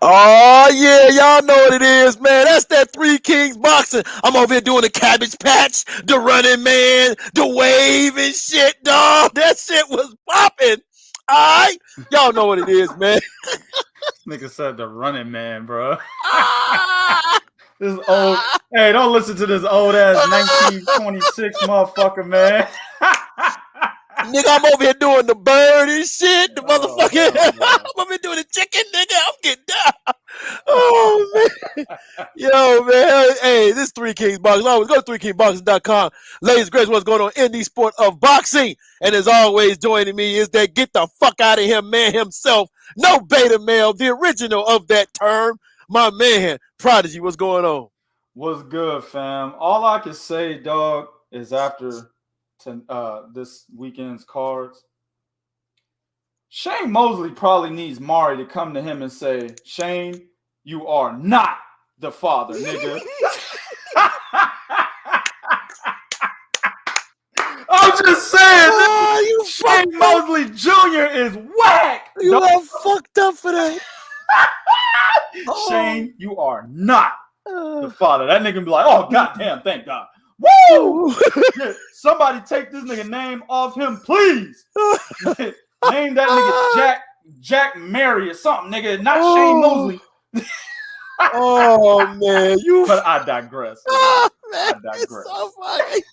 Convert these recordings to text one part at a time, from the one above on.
Oh, yeah, y'all know what it is, man. That's that Three Kings boxing. I'm over here doing the Cabbage Patch, the Running Man, the Wave and shit, dog. That shit was popping. All right? Y'all know what it is, man. Nigga said the Running Man, bro. This old. Hey, don't listen to this old ass 1926 motherfucker, man. Nigga, I'm over here doing the bird and shit. The motherfucker. I'm over here doing the chicken, nigga. I'm getting down. Oh, man. Yo, man. Hey, this is Three Kings Boxing. Always go to threekingboxing.com. Ladies, Grace, what's going on in the sport of boxing? And as always, joining me is that get the fuck out of here man himself. No beta male, the original of that term. My man, Prodigy, what's going on? What's good, fam? All I can say, dog, is after this weekend's cards, Shane Mosley probably needs Mari to come to him and say, Shane, you are not the father, nigga. I'm just saying, Shane Mosley Jr. is whack. You are fucked up for that. Shane, you are not the father. That nigga be like, oh, goddamn, thank God. Woo! Yeah, somebody take this nigga name off him, please. Name that nigga Jack Mary or something, nigga. Not Shane Mosley. Oh, man. But I digress. Oh, man, I digress. So funny.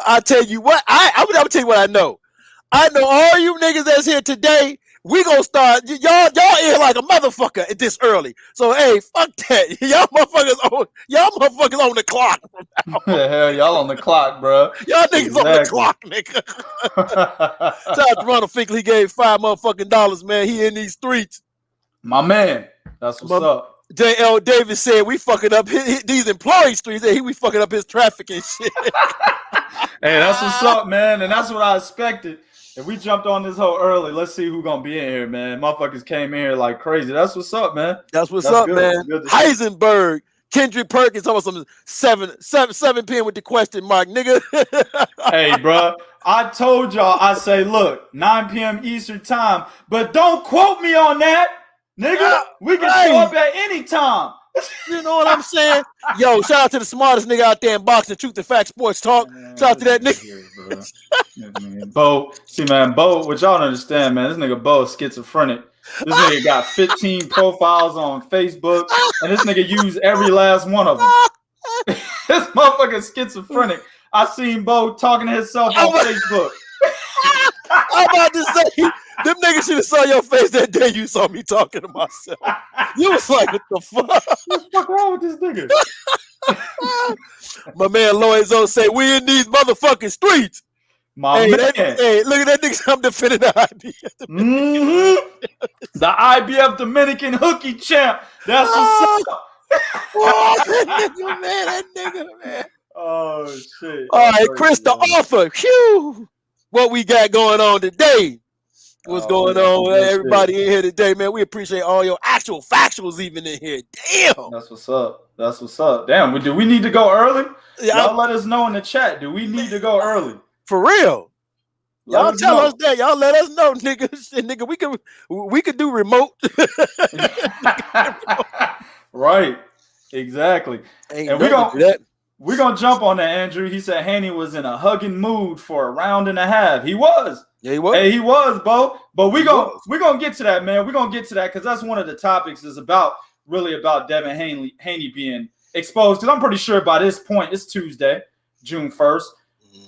I tell you what, I'm gonna tell you what I know. I know all you niggas that's here today. We gonna start y'all in like a motherfucker at this early. So hey, fuck that. Y'all motherfuckers on the clock. Hell, y'all on the clock, bro. Y'all niggas on the clock, nigga. Shout out to Ronald Finkley. He gave $5 motherfucking dollars, man. He in these streets. My man. That's what's up. J.L. Davis said we fucking up these employee streets. We fucking up his traffic and shit. Hey, that's what's up, man. And that's what I expected. If we jumped on this whole early, let's see who's gonna be in here, man. Motherfuckers came in here like crazy. That's what's up, man. That's up, good. Man. Heisenberg, Kendrick Perkins, almost some 7 p.m. with the question mark, nigga. Hey, bro. I told y'all, I say, look, 9 p.m. Eastern time, but don't quote me on that, nigga. We can show up at any time. You know what I'm saying? Yo, shout out to the smartest nigga out there in boxing, Truth and Fact Sports Talk. Man, shout out to that nigga. Bo, see, man, Bo, what y'all don't understand, man, this nigga Bo is schizophrenic. This nigga got 15 profiles on Facebook, and this nigga used every last one of them. This motherfucker schizophrenic. I seen Bo talking to himself on Facebook. I'm about to say, them niggas should have saw your face that day you saw me talking to myself. You was like, what the fuck? What the fuck wrong with this nigga? My man Loizo say, we in these motherfucking streets. Hey, look at that nigga. I'm defending the idea. The IBF Dominican hooky champ. That's what's up. That nigga, man. Oh, shit. All right, Chris the author. Phew. What we got going on today? What's going on, everybody in here today, man? We appreciate all your actual factuals even in here. Damn. That's what's up. That's what's up. Damn, do we need to go early? Y'all let us know in the chat. Do we need to go early? For real. Y'all tell us that. Y'all let us know, nigga. Shit, nigga, we could do remote. Right. Exactly. And we're gonna jump on that, Andrew. He said Haney was in a hugging mood for a round and a half. He was. Yeah, he was. Hey, he was, Bo. But we're gonna get to that, man. We're gonna get to that because that's one of the topics is about Devin Haney being exposed. Because I'm pretty sure by this point, it's Tuesday, June 1st.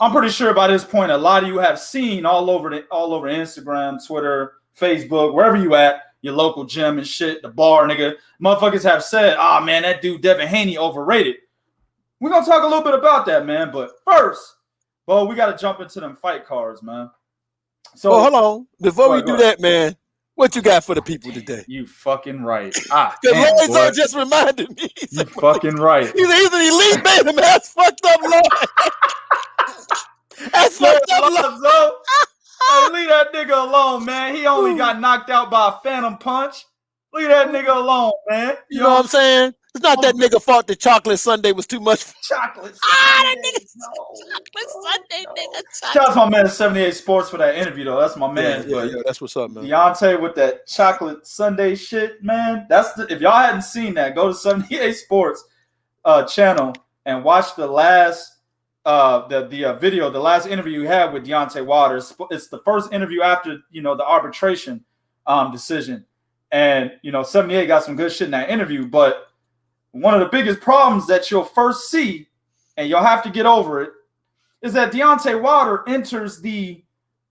I'm pretty sure by this point, a lot of you have seen all over Instagram, Twitter, Facebook, wherever you at, your local gym and shit, the bar, nigga. Motherfuckers have said, man, that dude Devin Haney overrated. We're going to talk a little bit about that, man. But first, Bo, we got to jump into them fight cards, man. So hold on. Before we do that, man, what you got for the people today? You fucking right. Because Loizo just reminded me. You fucking right. He's an elite man, man. That's fucked up, Lord. That's fucked up, Lord. Hey, leave that nigga alone, man. He only got knocked out by a phantom punch. Leave that nigga alone, man. You know what I'm saying? It's not that nigga fault the chocolate sundae was too much. Chocolate Sundae. That nigga chocolate Sunday, nigga. Shout out to my man 78 Sports for that interview, though. That's my man. Yeah, that's what's up, man. Deontay with that chocolate Sunday shit, man. If y'all hadn't seen that, go to 78 Sports channel and watch the last video, the last interview you had with Deontay Wilder. It's the first interview after the arbitration decision, and 78 got some good shit in that interview. But one of the biggest problems that you'll first see, and you'll have to get over it, is that Deontay Wilder enters the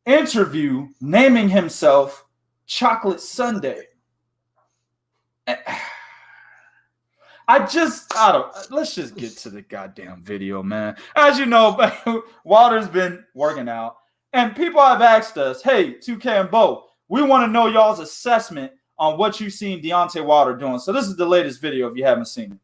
interview naming himself Chocolate Sunday. Let's just get to the goddamn video, man. As you know, Wilder's been working out, and people have asked us, hey, 2K and Bo, we want to know y'all's assessment on what you've seen Deontay Wilder doing. So this is the latest video if you haven't seen it.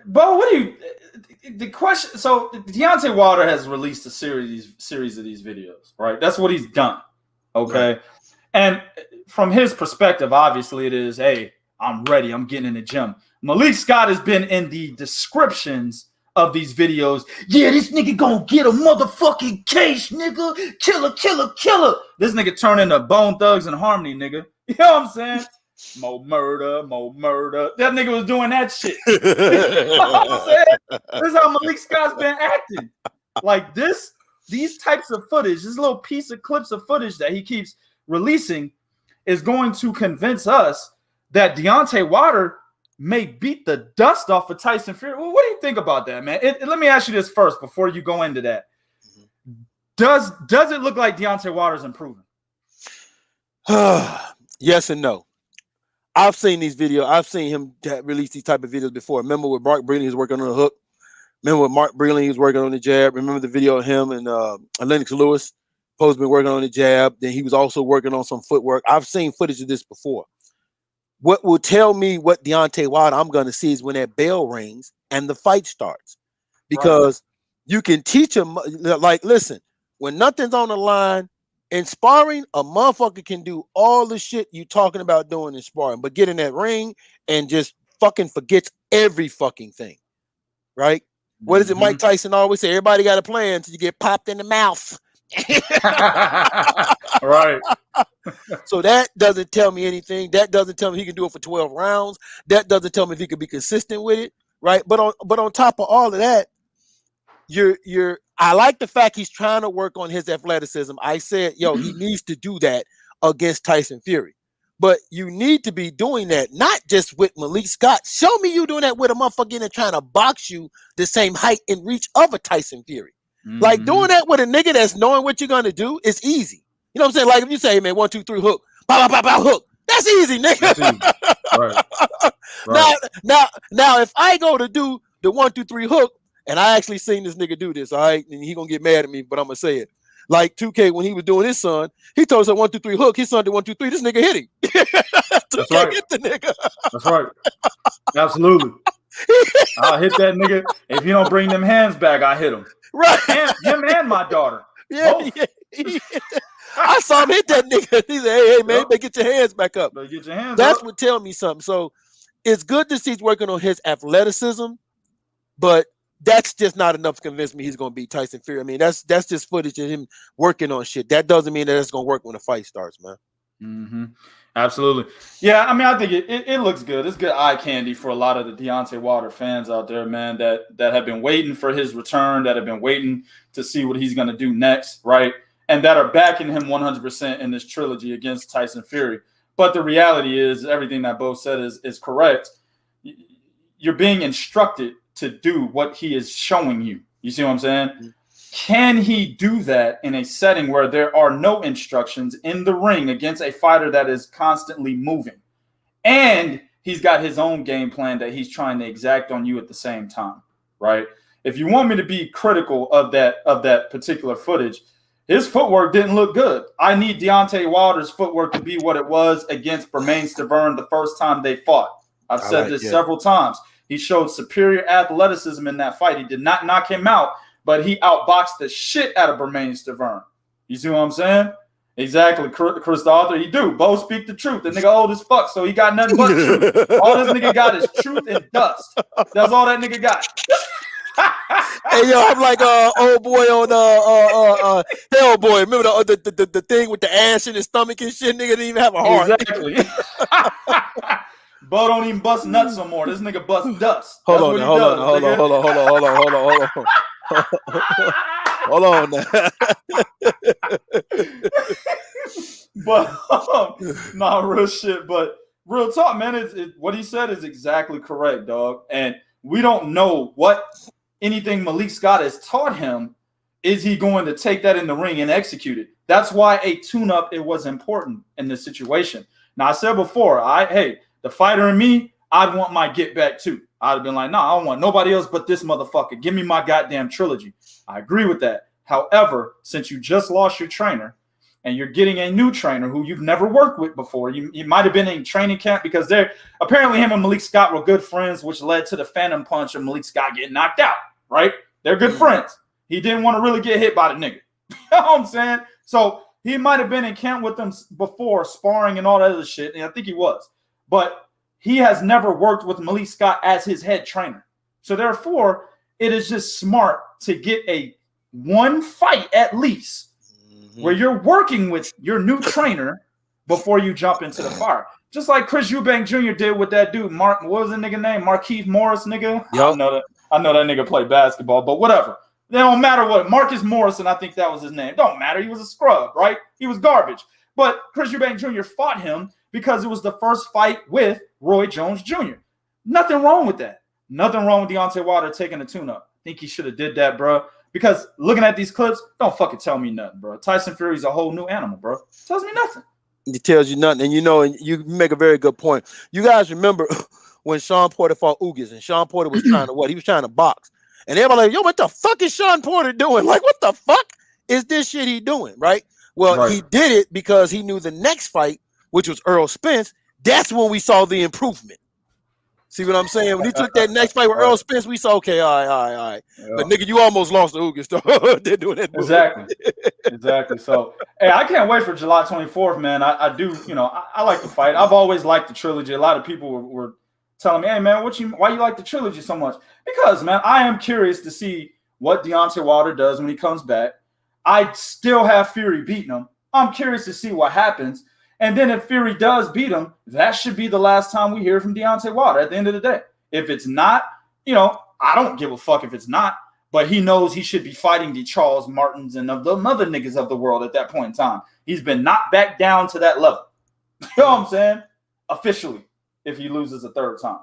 Bo, the question, so Deontay Wilder has released a series of these videos, right? That's what he's done, okay? Right. And from his perspective, obviously it is, hey, I'm ready, I'm getting in the gym. Malik Scott has been in the descriptions of these videos. Yeah, this nigga gonna get a motherfucking case, nigga. Killer, killer, killer. This nigga turned into Bone Thugs and Harmony, nigga. You know what I'm saying? More murder, more murder. That nigga was doing that shit. You know what I'm saying? This is how Malik Scott's been acting. Like this these types of footage, this little piece of clips of footage that he keeps releasing is going to convince us that Deontay Wilder may beat the dust off of Tyson Fury. Well, what do you think about that, man? Let me ask you this first before you go into that. Does it look like Deontay Wilder's improving? Yes and no. I've seen these videos. I've seen him release these type of videos before. Remember when Mark Breland was working on the hook? Remember when Mark Breland was working on the jab? Remember the video of him and Lennox Lewis supposed to be working on the jab? Then he was also working on some footwork. I've seen footage of this before. What will tell me what Deontay Wilder I'm going to see is when that bell rings and the fight starts. Because you can teach him, like, listen, when nothing's on the line, in sparring, a motherfucker can do all the shit you talking about doing in sparring, but get in that ring and just fucking forgets every fucking thing, right? What is it Mike Tyson always say? Everybody got a plan until you get popped in the mouth. Right. So that doesn't tell me anything. That doesn't tell me he can do it for 12 rounds. That doesn't tell me if he could be consistent with it, right? But on top of all of that, I like the fact he's trying to work on his athleticism. I said, yo, he needs to do that against Tyson Fury. But you need to be doing that, not just with Malik Scott. Show me you doing that with a motherfucker and trying to box you the same height and reach of a Tyson Fury. Like doing that with a nigga that's knowing what you're going to do is easy. You know what I'm saying? Like if you say, hey, man, 1, 2, 3, hook, pow, pow, pow, pow, hook. That's easy, nigga. That's easy. Right. Now, if I go to do the 1, 2, 3 hook, and I actually seen this nigga do this, all right? And he gonna get mad at me, but I'm gonna say it. Like 2K, when he was doing his son, he told us 1, 2, 3 hook. His son did 1, 2, 3. This nigga hit him. 2K hit the nigga. That's right. Absolutely. I'll hit that nigga. If you don't bring them hands back, I hit him. Right. Him and my daughter. Yeah. I saw him hit that nigga. He said, hey, man, you better get your hands back up. Get your hands That's up. what tell me something. So it's good to see he's working on his athleticism, but that's just not enough to convince me he's going to beat Tyson Fury. I mean, that's just footage of him working on shit. That doesn't mean that it's going to work when the fight starts, man. Absolutely. Yeah, I mean, I think it looks good. It's good eye candy for a lot of the Deontay Wilder fans out there, man, that have been waiting for his return, that have been waiting to see what he's going to do next, right? And that are backing him 100% in this trilogy against Tyson Fury. But the reality is everything that Bo said is correct. You're being instructed to do what he is showing you. You see what I'm saying? Can he do that in a setting where there are no instructions in the ring against a fighter that is constantly moving? And he's got his own game plan that he's trying to exact on you at the same time, right? If you want me to be critical of that particular footage, his footwork didn't look good. I need Deontay Wilder's footwork to be what it was against Bermane Stiverne the first time they fought. I've said this several times. He showed superior athleticism in that fight. He did not knock him out, but he outboxed the shit out of Bermane Stiverne. You see what I'm saying? Exactly, Chris the author. He do. Bo speak the truth. The nigga old as fuck, so he got nothing but truth. All this nigga got is truth and dust. That's all that nigga got. Hey yo, I'm like old boy on Hellboy. Remember the thing with the ash in his stomach and shit? Nigga didn't even have a heart. Exactly. Bo don't even bust nuts no more. This nigga bust dust. Hold on now. But nah, real shit. But real talk, man. What he said is exactly correct, dog. And we don't know what anything Malik Scott has taught him. Is he going to take that in the ring and execute it? That's why a tune-up was important in this situation. Now I said before, the fighter in me, I'd want my get back too. I'd have been like, nah, I don't want nobody else but this motherfucker. Give me my goddamn trilogy. I agree with that. However, since you just lost your trainer and you're getting a new trainer who you've never worked with before, you might have been in training camp because apparently him and Malik Scott were good friends, which led to the phantom punch of Malik Scott getting knocked out, right? They're good friends. He didn't want to really get hit by the nigga. You know what I'm saying? So he might have been in camp with them before, sparring and all that other shit, and I think he was. But he has never worked with Malik Scott as his head trainer. So therefore, it is just smart to get one fight at least where you're working with your new trainer before you jump into the fire. Just like Chris Eubank Jr. did with that dude, Mark, what was the nigga name? Markeith Morris, nigga? Yep. I know that nigga played basketball, but whatever. It don't matter what. Marcus Morrison, I think that was his name. Don't matter. He was a scrub, right? He was garbage. But Chris Eubank Jr. fought him because it was the first fight with Roy Jones Jr. Nothing wrong with that. Nothing wrong with Deontay Wilder taking a tune-up. I think he should have did that, bro. Because looking at these clips, don't fucking tell me nothing, bro. Tyson Fury's a whole new animal, bro. Tells me nothing. It tells you nothing. And you make a very good point. You guys remember when Sean Porter fought Ugas, and Sean Porter was trying to what? He was trying to box. And everybody like, yo, what the fuck is Sean Porter doing? Like, what the fuck is this shit he doing, right? Well, He did it because he knew the next fight, which was Earl Spence, that's when we saw the improvement. See what I'm saying? When he took that next fight with Earl Spence, we saw, okay, all right. Yeah. But nigga, you almost lost the Ugas. They're doing that. Exactly. So, hey, I can't wait for July 24th, man. I do, I like the fight. I've always liked the trilogy. A lot of people were telling me, hey, man, why you like the trilogy so much? Because, man, I am curious to see what Deontay Wilder does when he comes back. I still have Fury beating him. I'm curious to see what happens. And then if Fury does beat him, that should be the last time we hear from Deontay Wilder at the end of the day. If it's not, I don't give a fuck if it's not, but he knows he should be fighting the Charles Martins and of the other niggas of the world at that point in time. He's been knocked back down to that level. You know what I'm saying? Officially, if he loses a third time.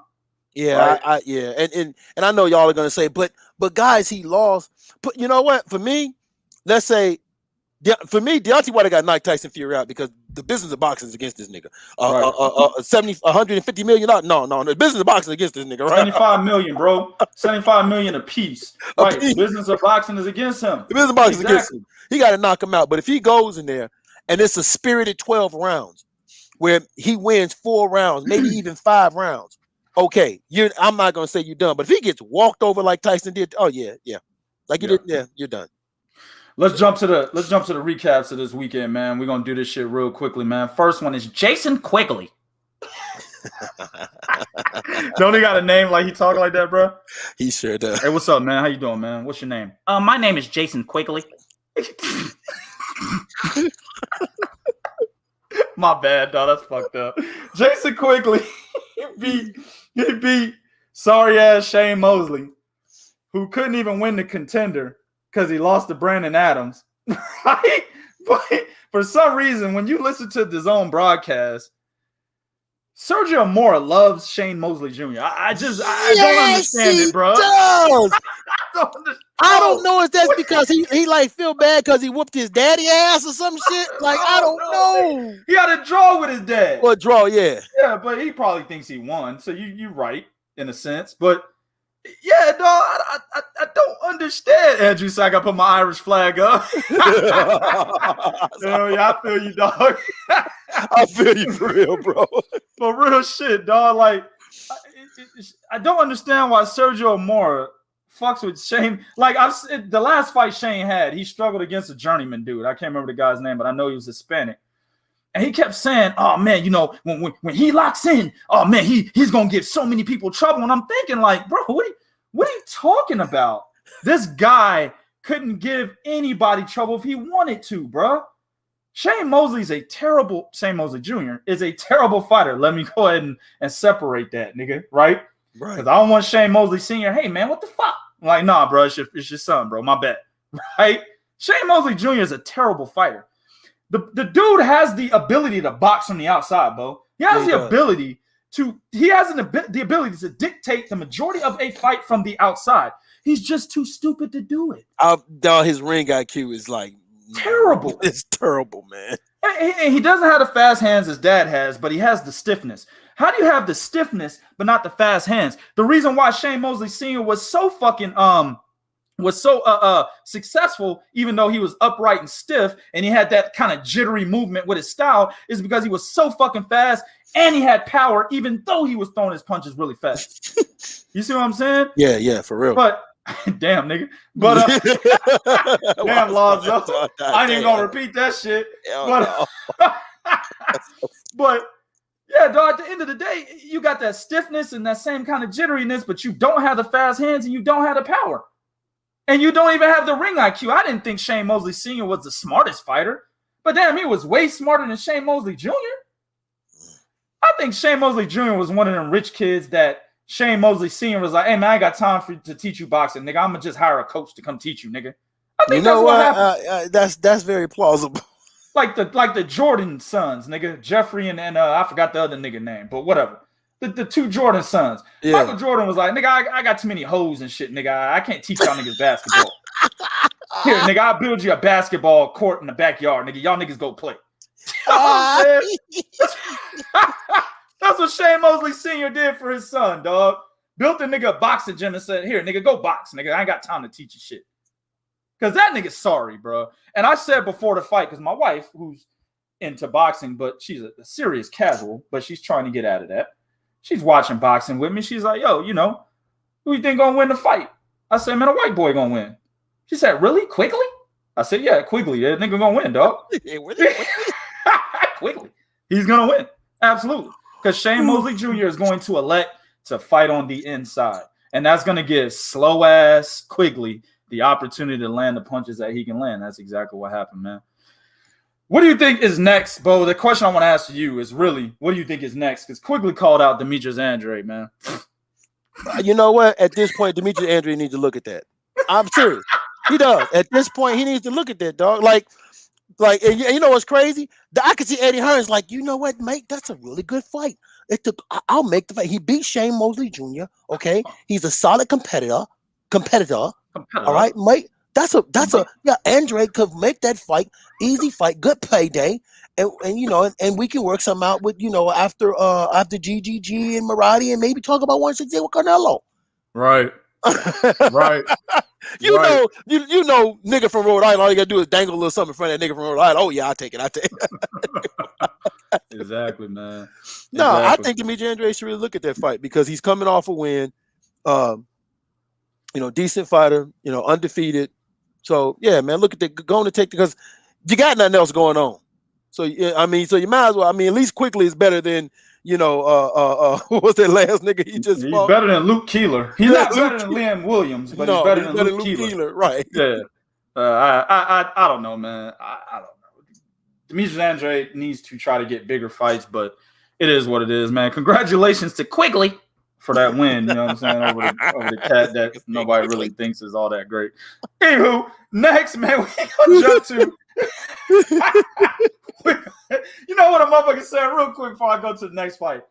Yeah, right? And I know y'all are gonna say, but guys, he lost. But you know what? For me, let's say, Deontay Wilder got knocked Tyson Fury out because the business of boxing is against this nigga. $150 million. No, the business of boxing is against this nigga. Right? 75 million, bro. 75 million a piece. Right. The business of boxing is against him. The business of boxing is against him. He got to knock him out. But if he goes in there and it's a spirited 12 rounds where he wins 4 rounds, maybe even 5 rounds, okay, I'm not gonna say you're done. But if he gets walked over like Tyson did, oh yeah, like you did, you're done. Let's jump to the recaps of this weekend, man. We're gonna do this shit real quickly, man. First one is Jason Quigley. Don't he got a name like he talking like that, bro? He sure does. Hey, what's up, man? How you doing, man? What's your name? My name is Jason Quigley. My bad, dog. That's fucked up. Jason Quigley, he beat sorry ass Shane Mosley, who couldn't even win the Contender because he lost to Brandon Adams. Right? But for some reason, when you listen to the DAZN broadcast, Sergio Mora loves Shane Mosley Jr. I don't understand it, bro. I don't know if that's because he like feel bad because he whooped his daddy ass or some shit. Like, I don't know. He had a draw with his dad. Well, draw, yeah. Yeah, but he probably thinks he won. So you're right in a sense. But yeah, dog, I don't understand. Andrew said I gotta put my Irish flag up. Yeah, I feel you, dog. I feel you for real, bro. For real shit, dog. Like, I don't understand why Sergio Mora fucks with Shane. Like, the last fight Shane had, he struggled against a journeyman dude. I can't remember the guy's name, but I know he was Hispanic. And he kept saying, oh, man, when he locks in, oh, man, he's going to give so many people trouble. And I'm thinking, like, bro, what are you talking about? This guy couldn't give anybody trouble if he wanted to, bro. Shane Mosley Jr. is a terrible fighter. Let me go ahead and separate that, nigga, right? Right. Because I don't want Shane Mosley Sr., hey, man, what the fuck? I'm like, nah, bro, it's your son, bro, my bad, right? Shane Mosley Jr. is a terrible fighter. The dude has the ability to box from the outside, bro. He has the ability to dictate the majority of a fight from the outside. He's just too stupid to do it. His ring IQ is like terrible. It's terrible, man. And he doesn't have the fast hands his dad has, but he has the stiffness. How do you have the stiffness but not the fast hands? The reason why Shane Mosley Sr. was so fucking successful, even though he was upright and stiff and he had that kind of jittery movement with his style, is because he was so fucking fast and he had power, even though he was throwing his punches really fast. You see what I'm saying? Yeah, for real. But damn, nigga. But damn, Lonzo. I ain't even gonna repeat that shit. But yeah, dog, at the end of the day, you got that stiffness and that same kind of jitteriness, but you don't have the fast hands and you don't have the power. And you don't even have the ring IQ. I didn't think Shane Mosley Sr. was the smartest fighter, but damn, he was way smarter than Shane Mosley Jr. I think Shane Mosley Jr. was one of them rich kids that Shane Mosley Sr. was like, hey, man, I ain't got time for to teach you boxing, nigga. I'm going to just hire a coach to come teach you, nigga. I think that's what happened. That's very plausible. Like the Jordan sons, nigga. Jeffrey and I forgot the other nigga name, but whatever. The two Jordan sons. Yeah. Michael Jordan was like, nigga, I got too many hoes and shit, nigga. I can't teach y'all niggas basketball. Here, nigga, I'll build you a basketball court in the backyard, nigga. Y'all niggas go play. That's what Shane Mosley Sr. did for his son, dog. Built the nigga a boxing gym and said, here, nigga, go box, nigga. I ain't got time to teach you shit. Because that nigga's sorry, bro. And I said before the fight, because my wife, who's into boxing, but she's a serious casual, but she's trying to get out of that. She's watching boxing with me. She's like, yo, you know, who you think gonna win the fight? I said, man, a white boy gonna win. She said, really? Quickly? I said, yeah, Quigley. That nigga gonna win, dog. Quickly. He's gonna win. Absolutely. Because Shane Mosley Jr. is going to elect to fight on the inside. And that's gonna give slow-ass Quigley the opportunity to land the punches that he can land. That's exactly what happened, man. What do you think is next, Bo? The question I want to ask you is really, what do you think is next? Because Quigley called out Demetrius Andrade, man. You know what? At this point, Demetrius Andrade needs to look at that. I'm serious. He does. At this point, he needs to look at that, dog. Like, and you know what's crazy? I could see Eddie Hearn's like, you know what, mate? That's a really good fight. I'll make the fight. He beat Shane Mosley Jr., okay? He's a solid competitor. All right, mate. Andrade could make that fight, easy fight, good payday, and you know, and we can work something out with, you know, after GGG and Marathi, and maybe talk about 168 with Canelo. Right. Right. You know, nigga from Rhode Island, all you gotta do is dangle a little something in front of that nigga from Rhode Island. Oh yeah, I'll take it. Exactly, man. No, I think Demetrius Andrade should really look at that fight because he's coming off a win. You know, decent fighter, you know, undefeated. So yeah, man, look at going to take because you got nothing else going on. So yeah, I mean, so you might as well. I mean, at least Quickly is better than, you know, what was that last nigga he just fought? Better than Luke Keeler. He's not better than Liam Williams, but he's better than Luke Keeler. Right. Yeah. I don't know, man. I don't know. Demetrius Andrade needs to try to get bigger fights, but it is what it is, man. Congratulations to Quigley for that win, you know what I'm saying, over the cat that nobody really thinks is all that great. Anywho, next, man, we gonna jump to you know what a motherfucker said real quick before I go to the next fight.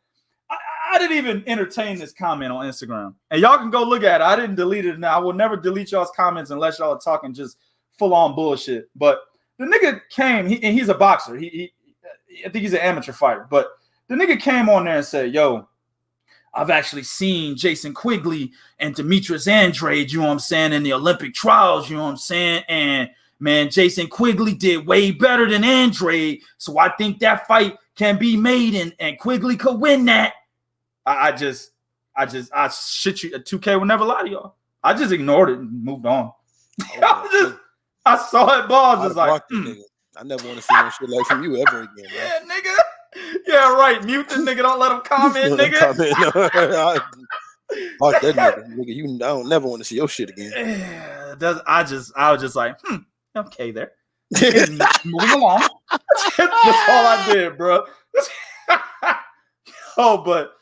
I didn't even entertain this comment on Instagram. And y'all can go look at it. I didn't delete it. Now I will never delete y'all's comments unless y'all are talking just full-on bullshit. But the nigga came, and he's a boxer. I think he's an amateur fighter. But the nigga came on there and said, yo, I've actually seen Jason Quigley and Demetrius Andrade, you know what I'm saying, in the Olympic trials, you know what I'm saying? And, man, Jason Quigley did way better than Andrade, so I think that fight can be made, and Quigley could win that. I shit you, 2K will never lie to y'all. I just ignored it and moved on. I saw it, balls, just like, I never want to see no shit like from you ever again, man. Yeah, nigga. Yeah, right. Mute the nigga. Don't let him comment, nigga. Fuck that nigga. I don't never want to see your shit again. Yeah, I was just like, okay, there. Moving along. That's all I did, bro. Oh, but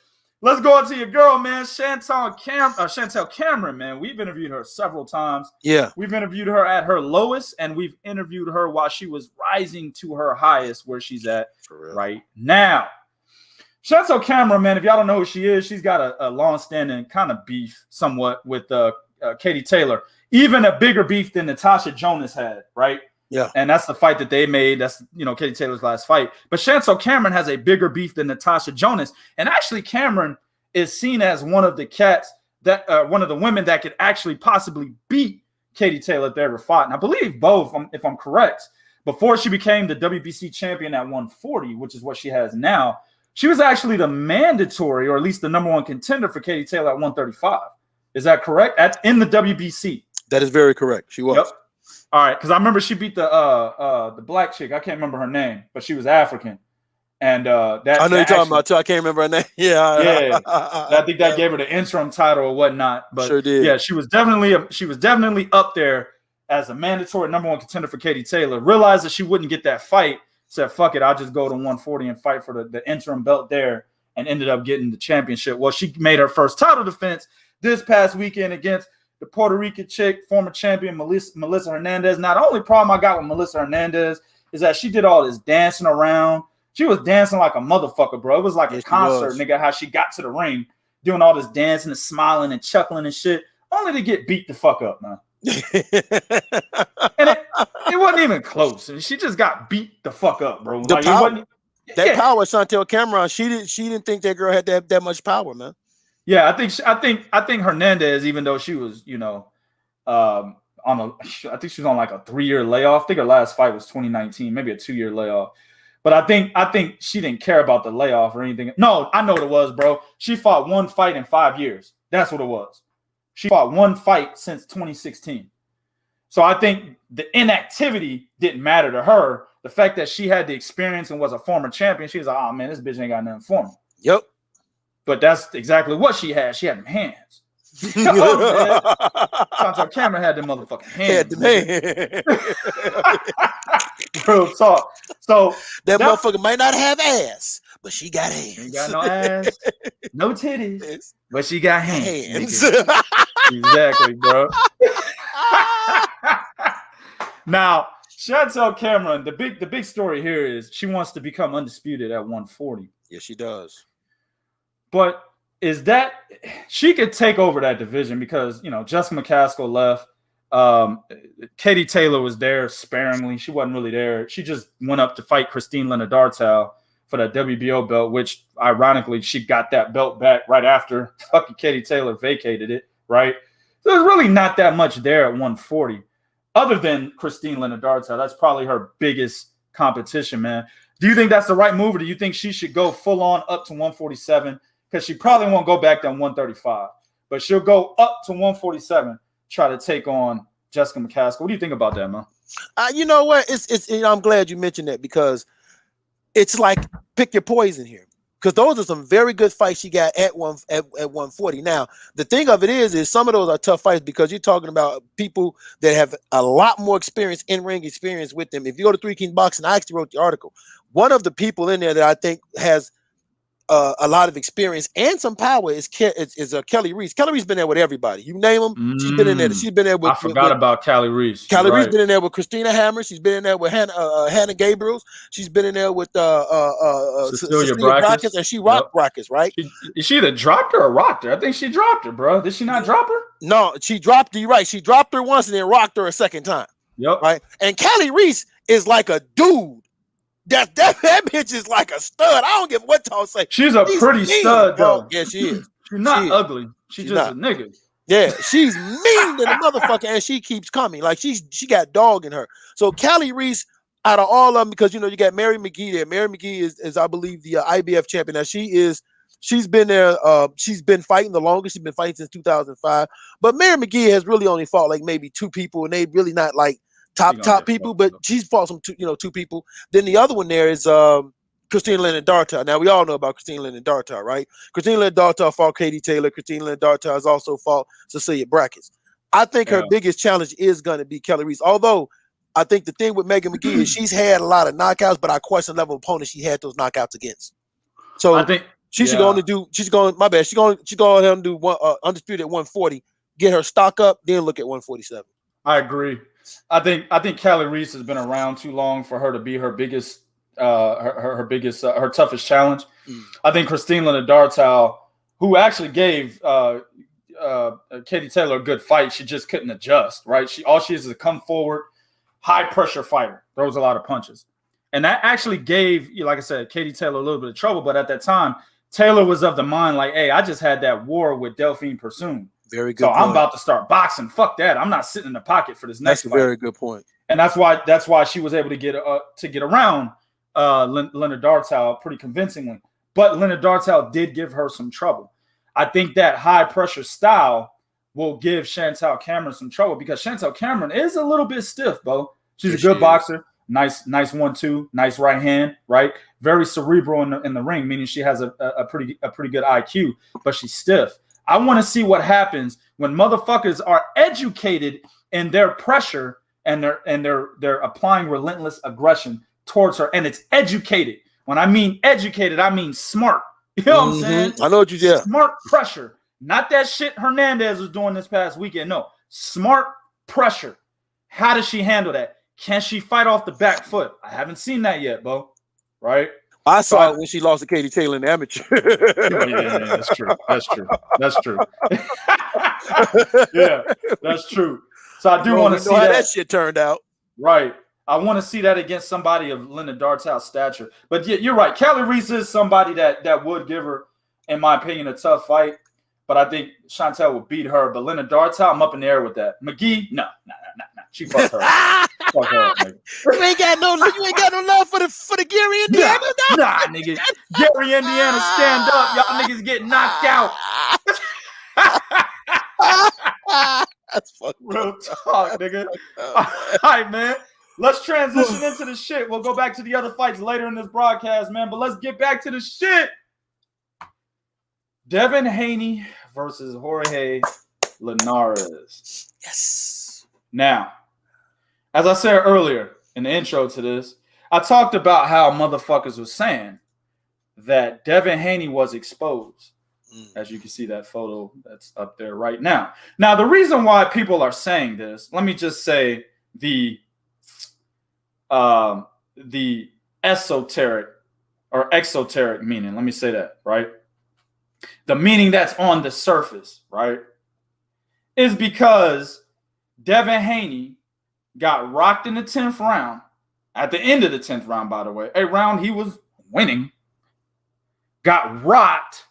let's go on to your girl, man, Chantel Cameron, man. We've interviewed her several times. Yeah. We've interviewed her at her lowest, and we've interviewed her while she was rising to her highest, where she's at right now. Chantel Cameron, man, if y'all don't know who she is, she's got a long-standing kind of beef somewhat with Katie Taylor. Even a bigger beef than Natasha Jonas had, right? Yeah. And that's the fight that they made. That's, you know, Katie Taylor's last fight. But Chantel Cameron has a bigger beef than Natasha Jonas. And actually, Cameron is seen as one of the cats that one of the women that could actually possibly beat Katie Taylor if they ever fought. And I believe both, if I'm correct, before she became the WBC champion at 140, which is what she has now, she was actually the mandatory, or at least the number one contender for Katie Taylor at 135. Is that correct? In the WBC. That is very correct. She was. Yep. All right, because I remember she beat the black chick. I can't remember her name, but she was African. And that I know you're talking about too. I can't remember her name. Yeah. I think that gave her the interim title or whatnot. But sure did. Yeah, she was definitely up there as a mandatory number one contender for Katie Taylor. Realized that she wouldn't get that fight. Said, fuck it, I'll just go to 140 and fight for the interim belt there. and ended up getting the championship. Well, she made her first title defense this past weekend against the Puerto Rican chick, former champion Melissa Hernandez. Now, the only problem I got with Melissa Hernandez is that she did all this dancing around. She was dancing like a motherfucker, bro. It was like a concert, nigga, how she got to the ring, doing all this dancing and smiling and chuckling and shit, only to get beat the fuck up, man. And it wasn't even close. And she just got beat the fuck up, bro. The power, that power, Chantel Cameron, she didn't think that girl had that much power, man. Yeah, I think Hernandez, even though she was, you know, I think she was on like a 3-year layoff. I think her last fight was 2019, maybe a 2-year layoff. But I think she didn't care about the layoff or anything. No, I know what it was, bro. She fought one fight in 5 years. That's what it was. She fought one fight since 2016. So I think the inactivity didn't matter to her. The fact that she had the experience and was a former champion, she was like, oh man, this bitch ain't got nothing for me. Yep. But that's exactly what she had. She had them hands. Chantel Cameron had them motherfucking hands. Real talk. So that motherfucker might not have ass, but she got hands. She ain't got no ass, no titties, but she got hands. Exactly, bro. Now, Chantel Cameron, the big story here is she wants to become undisputed at 140. Yes, she does. But is that she could take over that division because, you know, Jessica McCaskill left. Katie Taylor was there sparingly. She wasn't really there. She just went up to fight Christine Leonard-Dartell for that WBO belt, which ironically she got that belt back right after fucking Katie Taylor vacated it, right? So there's really not that much there at 140. Other than Christine Leonard-Dartell, that's probably her biggest competition, man. Do you think that's the right move, or do you think she should go full on up to 147? Because she probably won't go back down 135, but she'll go up to 147, try to take on Jessica McCaskill. What do you think about that, man? You know what? It's I'm glad you mentioned that because it's like pick your poison here. Because those are some very good fights she got at 140. Now, the thing of it is some of those are tough fights because you're talking about people that have a lot more experience, in-ring experience with them. If you go to Three Kings Boxing, I actually wrote the article. One of the people in there that I think has a lot of experience and some power is Kelly Reese. Kelly Reese been there with everybody. You name them, she's been in there. She's been there with. I forgot about Kelly Reese. Kelly Reese been in there with Christina Hammer. She's been in there with Hannah Gabriels. She's been in there with Cecilia Brackets, and she rocked Brackets, right? She either dropped her or rocked her. I think she dropped her, bro. Did she not drop her? No, she dropped her. You're right. She dropped her once and then rocked her a second time. Yep. Right. And Kelly Reese is like a dude. That bitch is like a stud. I don't give what y'all say. She's pretty stud, though. Yeah, she is. She's not ugly. She's just a nigga. Yeah, she's mean to the motherfucker, and she keeps coming. Like she got dog in her. So Kelly Reese, out of all of them, because you know you got Mary McGee there. Mary McGee is I believe the IBF champion. Now she's been there. She's been fighting the longest. She's been fighting since 2005. But Mary McGee has really only fought like maybe 2 people, and they really not like top people, but she's fought some 2 people. Then the other one there is Christine Leonard-Dartell. Now we all know about Christine Leonard-Dartell, right? Christine Leonard-Dartell fought Katie Taylor. Christine Leonard-Dartell has also fought Cecilia Brackets. I think her biggest challenge is going to be Kelly Reese. Although I think the thing with Megan McGee is she's had a lot of knockouts, but I question the level of opponents she had those knockouts against. So I think she should go on to do. She's going. My bad. She's going ahead and do undisputed at 140. Get her stock up, then look at 147. I agree. I think Kelly Reese has been around too long for her to be her biggest, her toughest challenge. I think Christine Leonard-Dartell, who actually gave Katie Taylor a good fight, she just couldn't adjust. Right? All she is a come forward, high pressure fighter, throws a lot of punches, and that actually gave, like I said, Katie Taylor a little bit of trouble. But at that time, Taylor was of the mind like, "Hey, I just had that war with Delphine Persoon. Very good. So point. I'm about to start boxing. Fuck that. I'm not sitting in the pocket for this next fight." That's a very good point. And that's why she was able to get around Leonard-Dartell pretty convincingly. But Leonard-Dartell did give her some trouble. I think that high pressure style will give Chantel Cameron some trouble because Chantel Cameron is a little bit stiff, Bo. She's a good boxer. Nice 1-2, nice right hand, right? Very cerebral in the ring, meaning she has a pretty good IQ, but she's stiff. I want to see what happens when motherfuckers are educated in their pressure and they're applying relentless aggression towards her, and it's educated. When I mean educated, I mean smart, You know what I'm saying? I know what you said. Smart pressure. Not that shit Hernandez was doing this past weekend. No. Smart pressure. How does she handle that? Can she fight off the back foot? I haven't seen that yet, Bo. Right? I saw it when she lost to Katie Taylor in the amateur. Yeah, that's true. That's true. That's true. Yeah, that's true. So I do want to see how that shit turned out. Right. I want to see that against somebody of Linda Dartow's stature. But yeah, you're right. Kelly Reese is somebody that would give her, in my opinion, a tough fight. But I think Chantel would beat her. But Linda Dartow, I'm up in the air with that. McGee, no. She fucked her. Fuck her up, nigga. You ain't got no love for the Gary Indiana. Nah, nigga. Gary Indiana, stand up. Y'all niggas get knocked out. That's fucking real talk, nigga. All right, man. Let's transition into the shit. We'll go back to the other fights later in this broadcast, man. But let's get back to the shit. Devin Haney versus Jorge Linares. Yes. Now, as I said earlier in the intro to this, I talked about how motherfuckers was saying that Devin Haney was exposed. As you can see that photo that's up there right now. Now, the reason why people are saying this, let me just say the esoteric or exoteric meaning. Let me say that, right? The meaning that's on the surface, right, is because Devin Haney got rocked in the 10th round. At the end of the 10th round, by the way, a round he was winning, got rocked,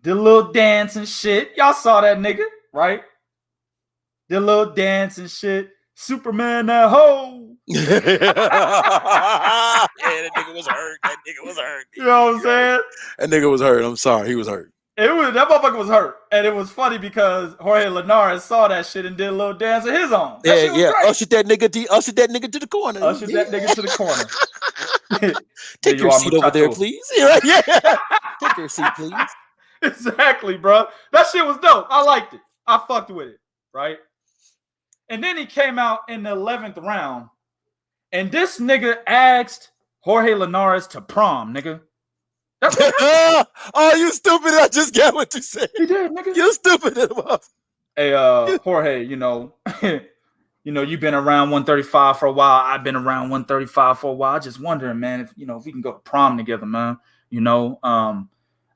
did a little dance and shit. Y'all saw that nigga, right? Did a little dance and shit. Superman that hoe. Yeah, that nigga was hurt. You know what I'm saying? That nigga was hurt. I'm sorry. He was hurt. That motherfucker was hurt. And it was funny because Jorge Linares saw that shit and did a little dance of his own. Yeah. Ushered that nigga to the corner. That nigga to the corner. Take your seat over there, please. Yeah. Take your seat, please. Exactly, bro. That shit was dope. I liked it. I fucked with it, right? And then he came out in the 11th round, and this nigga asked Jorge Linares to prom, nigga. Oh, you stupid. I just got what you said. He did, nigga. You stupid. Hey, Jorge, you know, you've been around 135 for a while. I've been around 135 for a while. I just wondering, man, if we can go to prom together, man.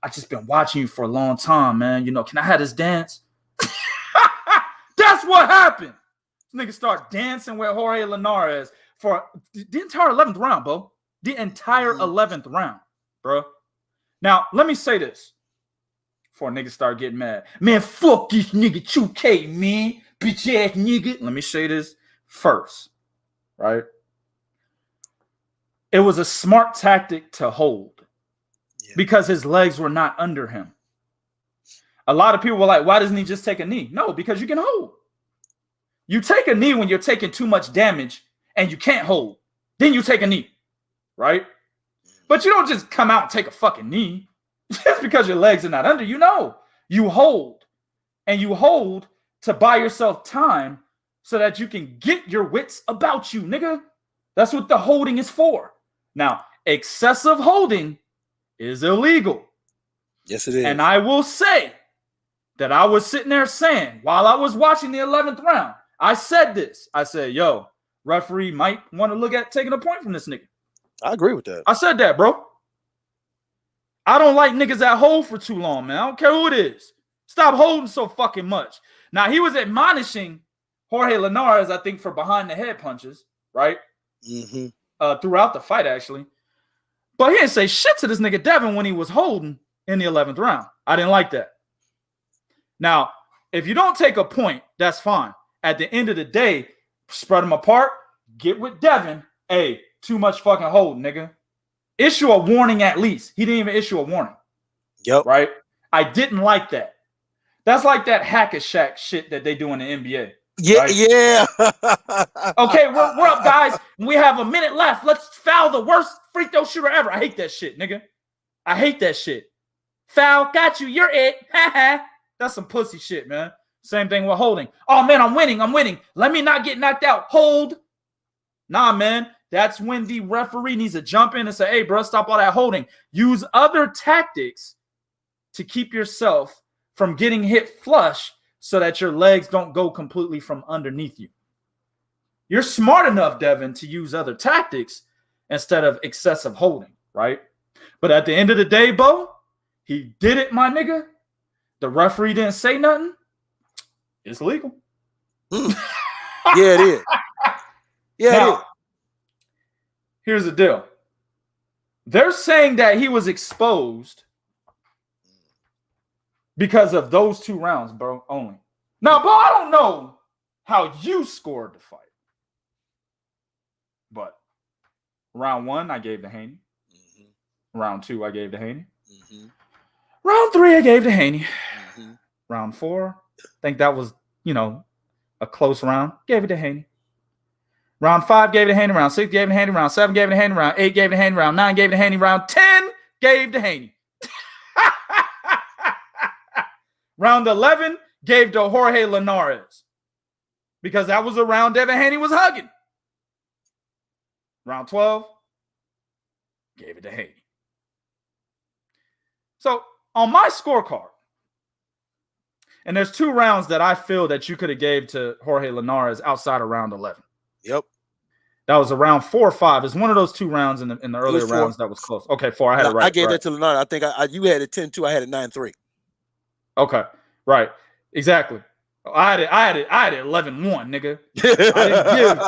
I just been watching you for a long time, man. Can I have this dance? That's what happened. This nigga start dancing with Jorge Linares for the entire 11th round, bro. The entire 11th round, bro. Now, let me say this before niggas start getting mad. Man, fuck this nigga 2K, man. Bitch ass nigga. Let me say this first, right? It was a smart tactic to hold because his legs were not under him. A lot of people were like, why doesn't he just take a knee? No, because you can hold. You take a knee when you're taking too much damage and you can't hold. Then you take a knee, right? But you don't just come out and take a fucking knee just because your legs are not under you. No, you hold. And you hold to buy yourself time so that you can get your wits about you, nigga. That's what the holding is for. Now, excessive holding is illegal. Yes, it is. And I will say that I was sitting there saying, while I was watching the 11th round, I said this. I said, yo, referee might want to look at taking a point from this nigga. I agree with that. I said that, bro. I don't like niggas that hold for too long, man. I don't care who it is. Stop holding so fucking much. Now, he was admonishing Jorge Linares, I think, for behind the head punches, right? Mm-hmm. Throughout the fight, actually. But he didn't say shit to this nigga Devin when he was holding in the 11th round. I didn't like that. Now, if you don't take a point, that's fine. At the end of the day, spread them apart, get with Devin. Hey, too much fucking hold, nigga. Issue a warning at least. He didn't even issue a warning. Yep. Right? I didn't like that. That's like that hack-a-shack shit that they do in the NBA. Yeah, right? yeah. Okay, we're up, guys. We have a minute left. Let's foul the worst free throw shooter ever. I hate that shit, nigga. I hate that shit. Foul, got you. You're it. That's some pussy shit, man. Same thing with holding. Oh, man, I'm winning. Let me not get knocked out. Hold. Nah, man. that's when the referee needs to jump in and say, hey, bro, stop all that holding. Use other tactics to keep yourself from getting hit flush so that your legs don't go completely from underneath you. You're smart enough, Devin, to use other tactics instead of excessive holding, right? But at the end of the day, Bo, he did it, my nigga. The referee didn't say nothing. It's legal. Yeah, it is. Yeah, now, it is. Here's the deal. They're saying that he was exposed because of those 2 rounds, bro, only. Now, Bo, I don't know how you scored the fight. But round 1, I gave to Haney. Mm-hmm. Round 2, I gave to Haney. Mm-hmm. Round 3, I gave to Haney. Mm-hmm. Round 4, I think that was, a close round. Gave it to Haney. Round 5, gave it to Haney. Round 6, gave it to Haney. Round 7, gave it to Haney. Round 8, gave it to Haney. Round 9, gave it to Haney. Round 10, gave to Haney. Round 11, gave to Jorge Linares. Because that was a round Devin Haney was hugging. Round 12, gave it to Haney. So on my scorecard, and there's 2 rounds that I feel that you could have gave to Jorge Linares outside of round 11. Yep. That was around 4 or 5. It's one of those 2 rounds in the earlier rounds that was close. Okay, 4. I had it right. I gave that to Linares. I think you had it 10-2. I had it 9-3. Okay, right. Exactly. I had it 11-1, nigga.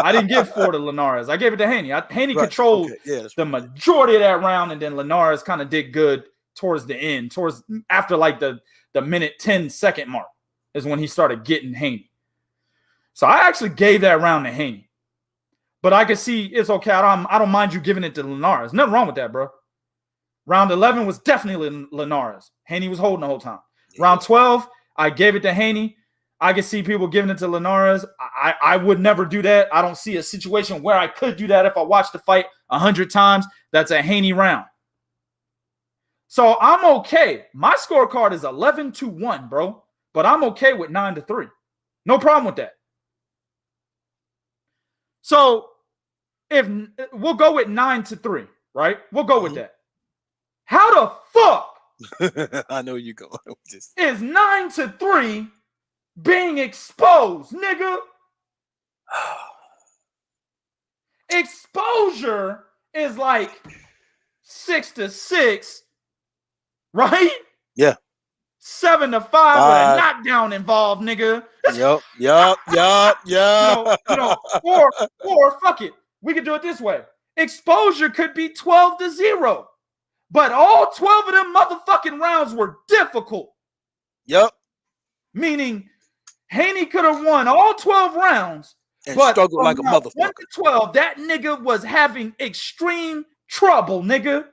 I didn't give 4 to Linares. I gave it to Haney. Haney controlled the majority of that round, and then Linares kind of did good towards the end, after like the minute 10-second mark is when he started getting Haney. So I actually gave that round to Haney. But I can see it's okay. I don't mind you giving it to Linares. Nothing wrong with that, bro. Round 11 was definitely Linares. Haney was holding the whole time. Yeah. Round 12, I gave it to Haney. I can see people giving it to Linares. I would never do that. I don't see a situation where I could do that if I watched the fight 100 times. That's a Haney round. So I'm okay. My scorecard is 11-1, bro. But I'm okay with 9-3. No problem with that. So if we'll go with 9-3, right? We'll go with that. How the fuck? I know you go. Is 9-3 being exposed, nigga? Exposure is like 6-6, right? Yeah. 7-5 with a knockdown involved, nigga. Yep. Or fuck it. We could do it this way. Exposure could be 12-0. But all 12 of them motherfucking rounds were difficult. Yep. Meaning Haney could have won all 12 rounds. And struggled like a motherfucker. 1 to 12, that nigga was having extreme trouble, nigga.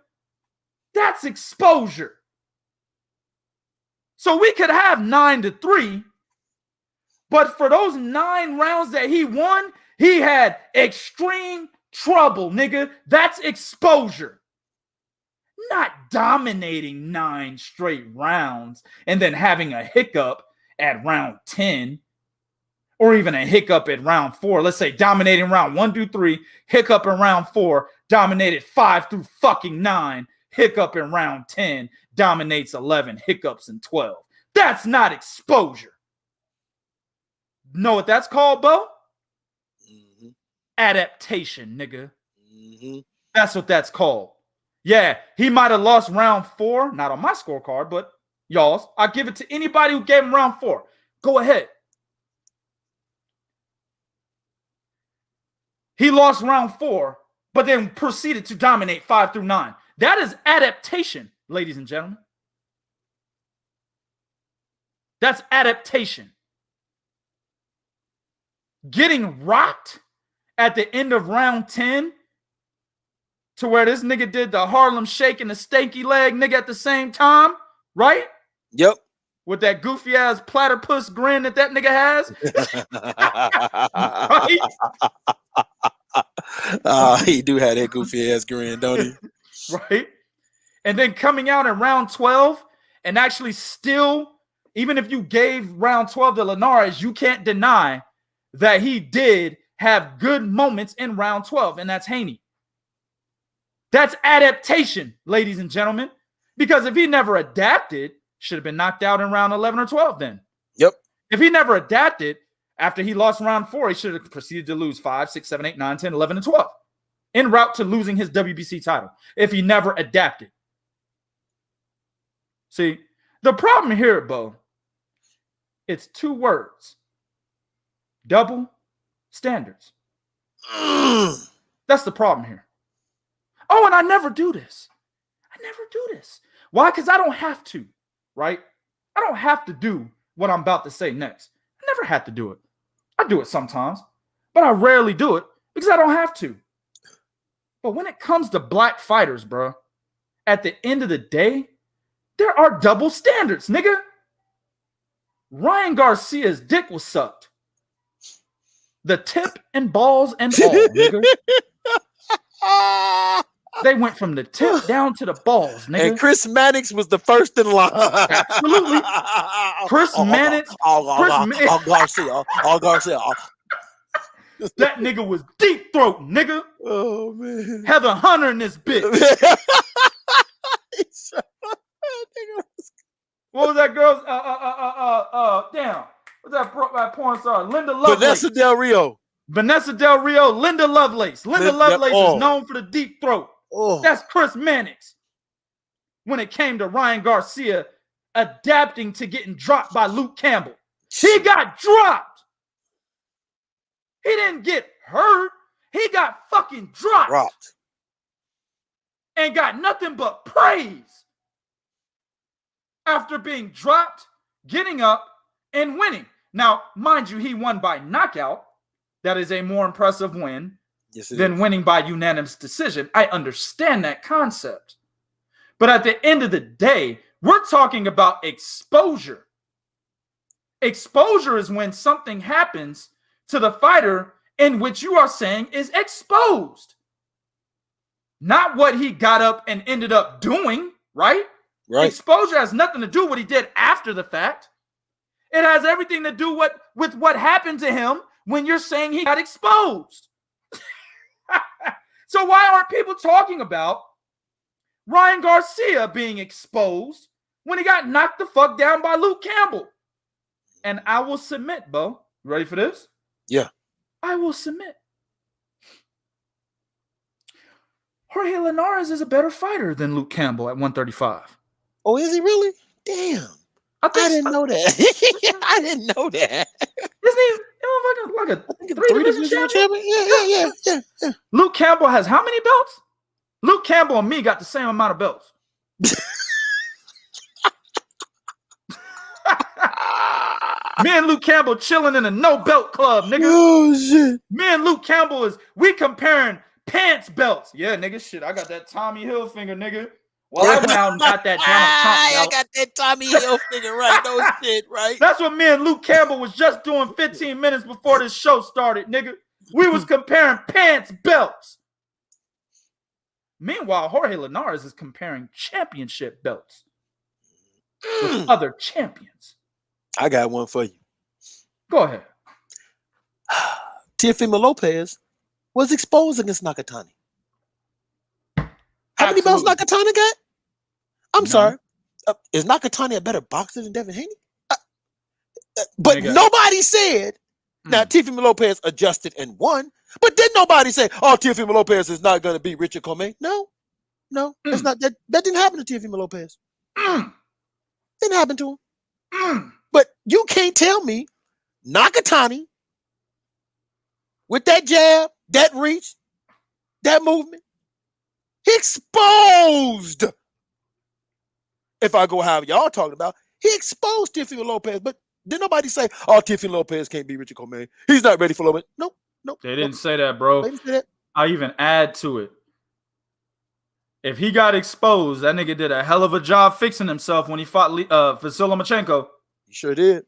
That's exposure. So we could have 9-3, but for those 9 rounds that he won, he had extreme trouble, nigga. That's exposure. Not dominating 9 straight rounds and then having a hiccup at round 10 or even a hiccup at round 4. Let's say dominating round 1 through 3, hiccup in round 4, dominated 5 through fucking 9, hiccup in round 10, dominates 11, hiccups in 12. That's not exposure. Know what that's called, Bo? Mm-hmm. Adaptation, nigga. Mm-hmm. That's what that's called. Yeah, he might have lost round 4, not on my scorecard, but y'all's. I'll give it to anybody who gave him round 4. Go ahead. He lost round 4, but then proceeded to dominate 5 through 9. That is adaptation, ladies and gentlemen. That's adaptation. Getting rocked at the end of round 10 to where this nigga did the Harlem Shake and the stanky leg nigga at the same time, right? Yep. With that goofy ass platypus grin that nigga has. Right? He do have that goofy ass grin, don't he? Right? And then coming out in round 12 and actually still, even if you gave round 12 to Linares, you can't deny that he did have good moments in round 12, and that's Haney. That's adaptation, ladies and gentlemen. Because if he never adapted, should have been knocked out in round 11 or 12 then. Yep. If he never adapted, after he lost round 4, he should have proceeded to lose 5, 6, 7, 8, 9, 10, 11, and 12. En route to losing his WBC title. If he never adapted. See, the problem here, Bo, it's 2 words. Double standards. That's the problem here. Oh, and I never do this. Why? Because I don't have to, right? I don't have to do what I'm about to say next. I never had to do it. I do it sometimes, but I rarely do it because I don't have to. But when it comes to black fighters, bro, at the end of the day, there are double standards, nigga. Ryan Garcia's dick was sucked. The tip and balls and all, nigga. They went from the tip down to the balls, nigga. And Chris Mannix was the first in line. Absolutely. Chris Mannix. Garcia. That nigga was deep throat, nigga. Oh, man. Heather Hunter in this bitch. What was that girl's? Damn. What's that porn star? Linda Lovelace. Vanessa Del Rio. Linda Lovelace. Linda Lovelace is known for the deep throat. That's Chris Mannix. When it came to Ryan Garcia adapting to getting dropped by Luke Campbell. He got dropped. He didn't get hurt. He got fucking dropped. And got nothing but praise. After being dropped, getting up, and winning. Now, mind you, he won by knockout. That is a more impressive win than winning by unanimous decision. I understand that concept. But at the end of the day, we're talking about exposure. Exposure is when something happens to the fighter in which you are saying is exposed. Not what he got up and ended up doing, right? Exposure has nothing to do with what he did after the fact. It has everything to do with what happened to him when you're saying he got exposed. So why aren't people talking about Ryan Garcia being exposed when he got knocked the fuck down by Luke Campbell? And I will submit, Bo. Ready for this? Yeah. I will submit. Jorge Linares is a better fighter than Luke Campbell at 135. Oh, is he really? Damn. I didn't know that. I didn't know that. Isn't he like a three-division champion? Yeah. Luke Campbell has how many belts? Luke Campbell and me got the same amount of belts. Me and Luke Campbell chilling in a no-belt club, nigga. Oh, shit. Me and Luke Campbell we comparing pants belts. Yeah, nigga, shit. I got that Tommy Hilfiger, nigga. Well, I went out and got that Donald Trump belt. I got that Tommy Hilfiger, right? No shit, right? That's what me and Luke Campbell was just doing 15 minutes before this show started, nigga. We was comparing pants belts. Meanwhile, Jorge Linares is comparing championship belts with other champions. I got one for you. Go ahead. Teofimo Lopez was exposed against Nakatani. How many belts Nakatani got? I'm sorry. Is Nakatani a better boxer than Devin Haney? But nobody said. Now, Teofimo Lopez adjusted and won. But then nobody say, oh, Teofimo Lopez is not going to beat Richard Comey. No. That's not that. That didn't happen to Teofimo Lopez. Didn't happen to him. But you can't tell me Nakatani with that jab, that reach, that movement, he exposed. If I go how y'all talking about, he exposed Teofimo Lopez. But did nobody say, oh, Teofimo Lopez can't beat Richard Comey? He's not ready for Lopez. Nope. They didn't say that, bro. They didn't say that. I even add to it. If he got exposed, that nigga did a hell of a job fixing himself when he fought Vasyl Lomachenko. He sure did.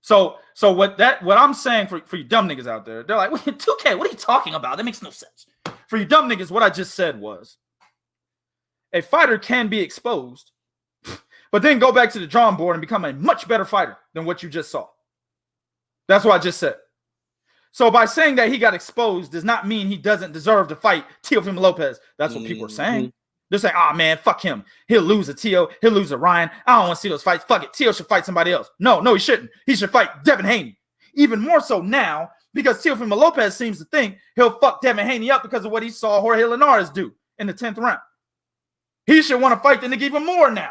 So what I'm saying for you dumb niggas out there, they're like, 2K, what are you talking about? That makes no sense. For you dumb niggas, what I just said was, a fighter can be exposed, but then go back to the drawing board and become a much better fighter than what you just saw. That's what I just said. So by saying that he got exposed does not mean he doesn't deserve to fight Teofimo Lopez. That's what people are saying. They're saying, oh, man, fuck him. He'll lose to Teo. He'll lose to Ryan. I don't want to see those fights. Fuck it. Teo should fight somebody else. No, he shouldn't. He should fight Devin Haney. Even more so now because Teofimo Lopez seems to think he'll fuck Devin Haney up because of what he saw Jorge Linares do in the 10th round. He should want to fight the nigga even more now.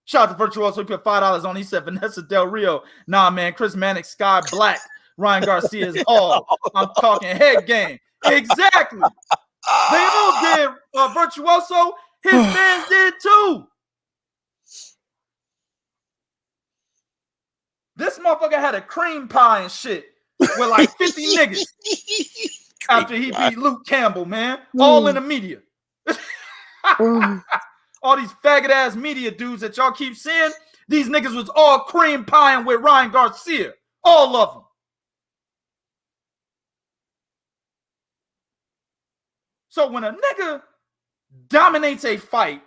Shout out to Virtuoso. He put $5 on. He said, Vanessa Del Rio. Nah, man. Chris Mannix, Sky Black. Ryan Garcia is all. I'm talking head game. Exactly. They all did, Virtuoso. His fans did too. This motherfucker had a cream pie and shit with like 50 niggas after he beat Luke Campbell, man. All in the media. All these faggot ass media dudes that y'all keep seeing, these niggas was all cream pieing with Ryan Garcia. All of them. So when a nigga dominates a fight,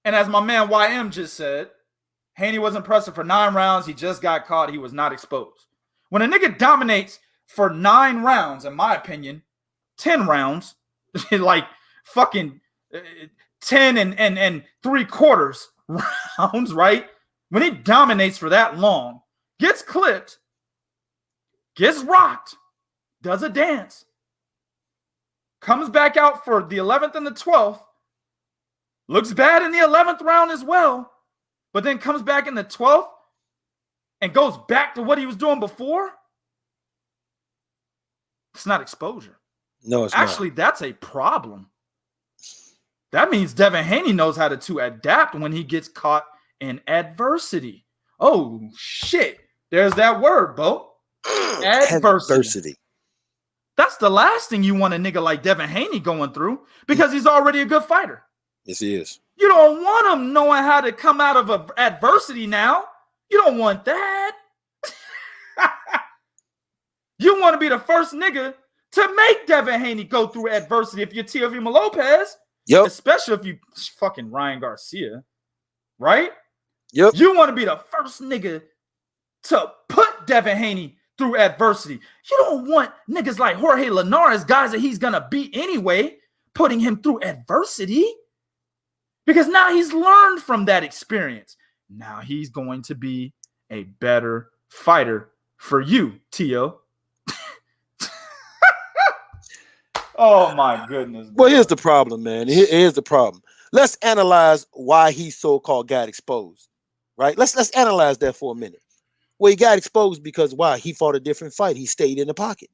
and as my man YM just said, Haney was impressive for 9 rounds. He just got caught. He was not exposed. When a nigga dominates for 9 rounds, in my opinion, 10 rounds, like fucking 10 and 3/4 rounds, right? When he dominates for that long, gets clipped, gets rocked, does a dance, comes back out for the 11th and the 12th, looks bad in the 11th round as well, but then comes back in the 12th and goes back to what he was doing before. It's not exposure. No, it's actually not. That's a problem. That means Devin Haney knows how to adapt when he gets caught in adversity. Oh, shit. There's that word, Bo. Adversity. That's the last thing you want a nigga like Devin Haney going through because he's already a good fighter. Yes, he is. You don't want him knowing how to come out of adversity now. You don't want that. You want to be the first nigga to make Devin Haney go through adversity if you're Teofimo Lopez. Yep. Especially if you fucking Ryan Garcia. Right? Yep. You want to be the first nigga to put Devin Haney through adversity. You don't want niggas like Jorge Linares, guys that he's going to beat anyway, putting him through adversity. Because now he's learned from that experience. Now he's going to be a better fighter for you, Teo. Oh, my goodness. Well, here's the problem, man. Here's the problem. Let's analyze why he so-called got exposed, right? Let's analyze that for a minute. Well, he got exposed because why? He fought a different fight. He stayed in the pocket.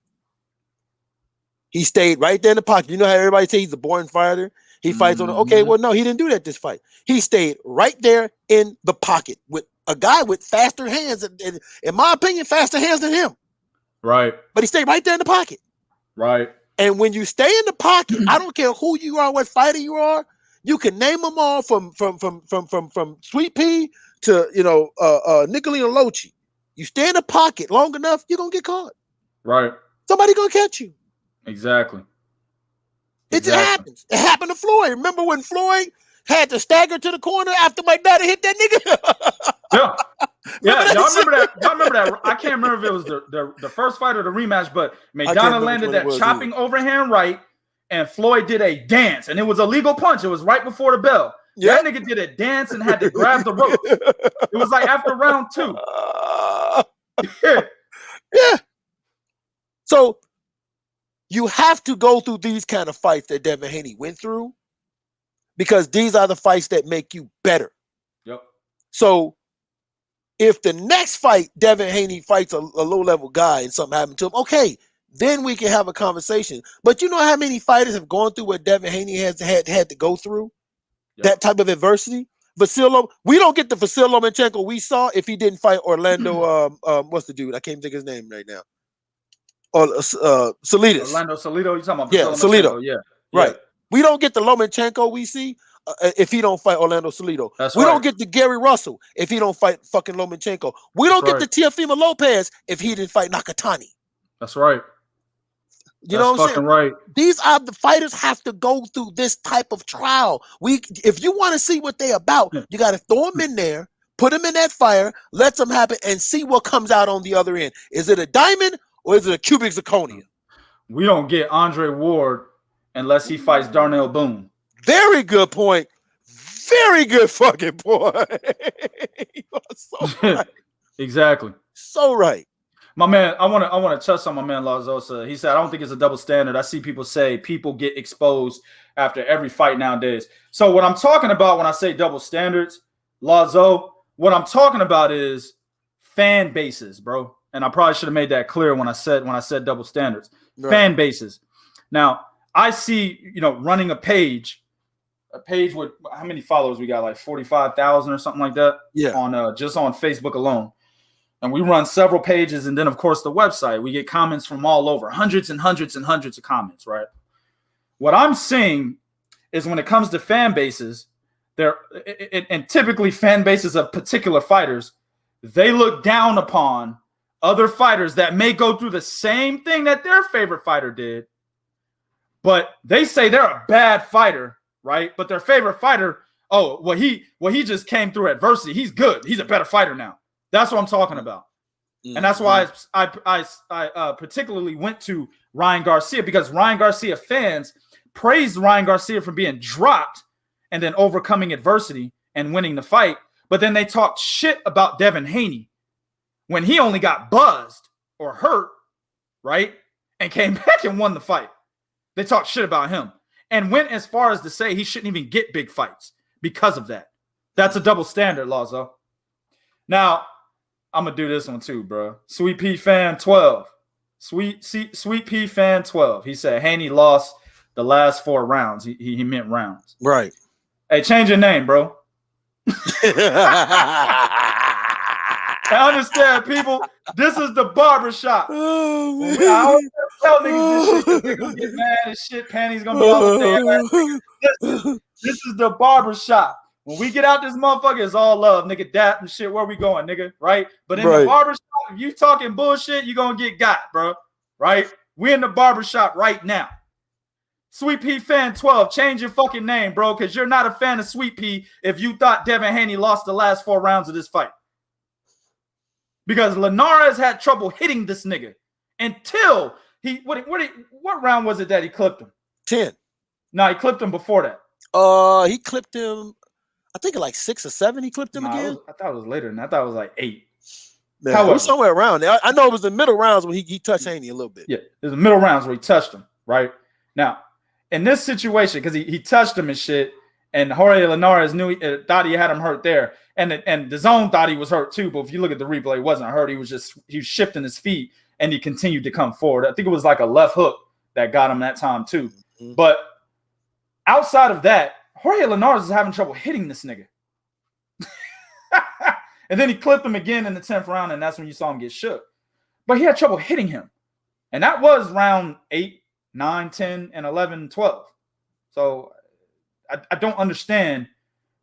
He stayed right there in the pocket. You know how everybody says he's a boring fighter? He fights on the, okay, well, no, he didn't do that this fight. He stayed right there in the pocket with a guy with faster hands, in my opinion, faster hands than him. Right. But he stayed right there in the pocket. Right. And when you stay in the pocket, I don't care who you are, what fighter you are, you can name them all from Sweet Pea to, Nicolino Lochi. You stay in the pocket long enough, you're going to get caught. Right. Somebody going to catch you. Exactly. It just happens. It happened to Floyd. Remember when Floyd had to stagger to the corner after McDonough hit that nigga? Yeah. Yeah, y'all remember that? Y'all remember that? I can't remember if it was the first fight or the rematch, but McDonough landed that chopping overhand right, and Floyd did a dance, and it was a legal punch. It was right before the bell. That nigga did a dance and had to grab the rope. It was like after round 2. Yeah. So you have to go through these kind of fights that Devin Haney went through because these are the fights that make you better. Yep. So if the next fight Devin Haney fights a low-level guy and something happened to him, okay, then we can have a conversation. But you know how many fighters have gone through what Devin Haney has had to go through? Yep. That type of adversity? We don't get the Vasil Lomachenko we saw if he didn't fight Orlando. What's the dude? I can't think of his name right now. Or Salinas. Orlando Salido. You talking about? Yeah, Salido. Yeah. Right. We don't get the Lomachenko we see if he don't fight Orlando Salido. We don't get the Gary Russell if he don't fight fucking Lomachenko. We don't get the Teofimo Lopez if he didn't fight Nakatani. That's right. You know what I'm saying? Right. These are the fighters have to go through this type of trial. If you want to see what they about, you got to throw them in there, put him in that fire, let them happen, and see what comes out on the other end. Is it a diamond or is it a cubic zirconia? We don't get Andre Ward unless he fights Darnell Boone. Very good point. Very good fucking point. You are so right. Exactly. So right. My man, I want to touch on my man Lazosa. He said, I don't think it's a double standard. I see people say people get exposed after every fight nowadays. So what I'm talking about when I say double standards, Lazo, what I'm talking about is fan bases, bro. And I probably should have made that clear when I said double standards. Right. Fan bases. Now, I see, running a page with how many followers we got, like 45,000 or something like that. Yeah. On just on Facebook alone. And we run several pages, and then, of course, the website. We get comments from all over, hundreds and hundreds and hundreds of comments, right? What I'm seeing is when it comes to fan bases, and typically fan bases of particular fighters, they look down upon other fighters that may go through the same thing that their favorite fighter did, but they say they're a bad fighter, right? But their favorite fighter, he just came through adversity. He's good. He's a better fighter now. That's what I'm talking about. Mm-hmm. And that's why I particularly went to Ryan Garcia, because Ryan Garcia fans praised Ryan Garcia for being dropped and then overcoming adversity and winning the fight. But then they talked shit about Devin Haney when he only got buzzed or hurt, right? And came back and won the fight. They talked shit about him and went as far as to say he shouldn't even get big fights because of that. That's a double standard, Lazo. Now, I'm going to do this one too, bro. Sweet P Fan 12. Sweet P Fan 12. He said Haney lost the last 4 rounds. He meant rounds. Right. Hey, change your name, bro. I understand, people. This is the barbershop. Oh, man. I always tell niggas this shit. They're going to get mad and shit. Panties going to be all there. This is the barbershop. When we get out this motherfucker, it's all love, nigga. Dap and shit. Where we going, nigga? Right? But in the barbershop, if you talking bullshit, you going to get got, bro. Right? We in the barbershop right now. Sweet P Fan 12, change your fucking name, bro, because you're not a fan of Sweet P if you thought Devin Haney lost the last 4 rounds of this fight. Because Linares had trouble hitting this nigga until he what round was it that he clipped him? 10. No, he clipped him before that. He clipped him, I think like 6 or 7. He clipped him again. I thought it was later than that. I thought it was like 8. Man, it was somewhere around there. I know it was the middle rounds when he touched Haney a little bit. Yeah, it was the middle rounds where he touched him, right? Now, in this situation, because he touched him and shit, and Jorge Linares thought he had him hurt there, and the zone thought he was hurt too. But if you look at the replay, he wasn't hurt. He was shifting his feet, and he continued to come forward. I think it was like a left hook that got him that time too. Mm-hmm. But outside of that, Jorge Linares is having trouble hitting this nigga. And then he clipped him again in the 10th round, and that's when you saw him get shook. But he had trouble hitting him. And that was round 8, 9, 10, and 11, 12. So I don't understand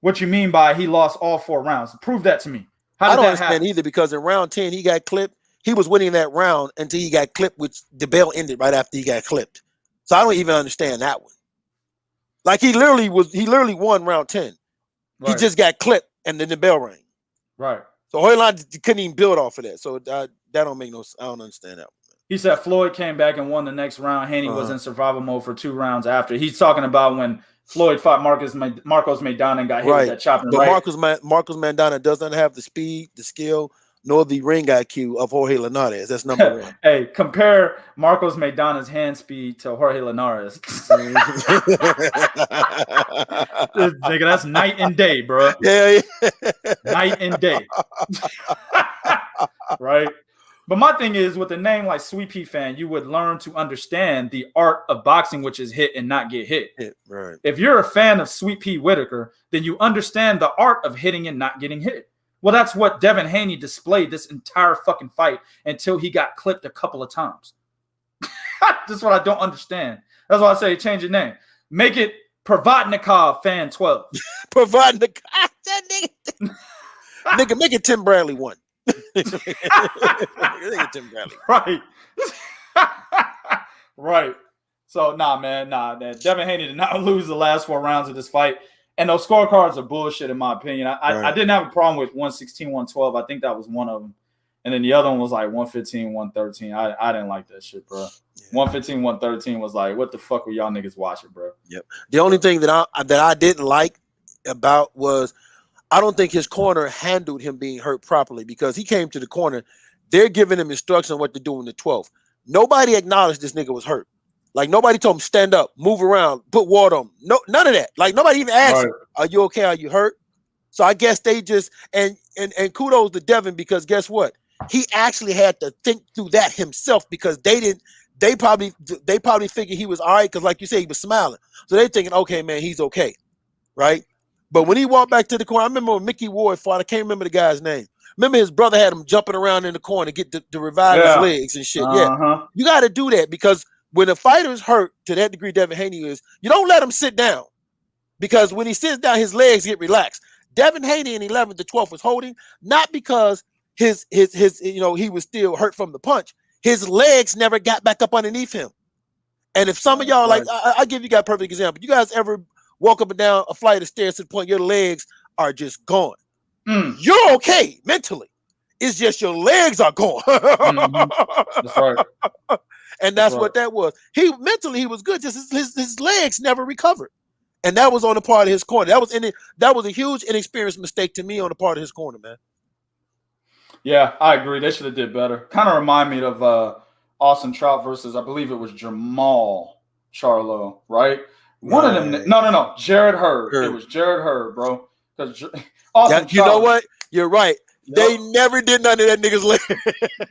what you mean by he lost all 4 rounds. Prove that to me. How did I don't that understand happen? either, because in round 10, he got clipped. He was winning that round until he got clipped, which the bell ended right after he got clipped. So I don't even understand that one. Like he literally won round 10. Right. He just got clipped and then the bell rang. Right. So Jorge Linares couldn't even build off of that. So that don't make no sense. I don't understand that one. He said Floyd came back and won the next round. Haney was in survival mode for 2 rounds after. He's talking about when Floyd fought Marcos Maidana and got hit with that chopping but right. Marcos Maidana doesn't have the speed, the skill, nor the ring IQ of Jorge Linares. That's number 1. Hey, compare Marcos Maidana's hand speed to Jorge Linares. Nigga, that's night and day, bro. Yeah. Night and day. Right? But my thing is, with a name like Sweet P Fan, you would learn to understand the art of boxing, which is hit and not get hit. Right. If you're a fan of Sweet P Whitaker, then you understand the art of hitting and not getting hit. Well, that's what Devin Haney displayed this entire fucking fight until he got clipped a couple of times. That's what I don't understand. That's why I say change your name. Make it Provodnikov Fan 12. Provodnikov. That nigga. Nigga, make it Tim Bradley 1. Tim Bradley. Right. Right. So, Devin Haney did not lose the last 4 rounds of this fight. And those scorecards are bullshit, in my opinion. I didn't have a problem with 116, 112. I think that was one of them. And then the other one was like 115, 113. I didn't like that shit, bro. Yeah. 115, 113 was like, what the fuck were y'all niggas watching, bro? Yep. The only thing that I didn't like about was I don't think his corner handled him being hurt properly because he came to the corner. They're giving him instructions on what to do in the 12th. Nobody acknowledged this nigga was hurt. Like nobody told him stand up, move around, put water on him. No, none of that. Like nobody even asked, are you okay? Are you hurt? So I guess they just and kudos to Devin because guess what? He actually had to think through that himself because they probably figured he was all right because like you said, he was smiling. So they thinking, okay, man, he's okay. Right? But when he walked back to the corner, I remember when Mickey Ward fought, I can't remember the guy's name. Remember his brother had him jumping around in the corner to get to revive his legs and shit. Yeah. You got to do that because when a fighter's hurt to that degree, Devin Haney is, you don't let him sit down because when he sits down, his legs get relaxed. Devin Haney in 11th to 12th was holding, not because his he was still hurt from the punch. His legs never got back up underneath him. And if some of y'all I give you guys a perfect example. You guys ever walk up and down a flight of stairs to the point your legs are just gone? You're okay mentally. It's just your legs are gone. That's right. And that's what that was. He was good. Just his legs never recovered. And that was on the part of his corner. That was a huge inexperienced mistake to me on the part of his corner, man. Yeah, I agree. They should have did better. Kind of remind me of Austin Trout versus, I believe it was Jamal Charlo, right? One of them. No. Jared Hurd. It was Jared Hurd, bro. Because you know what? You're right. Yep. They never did none of that nigga's legs.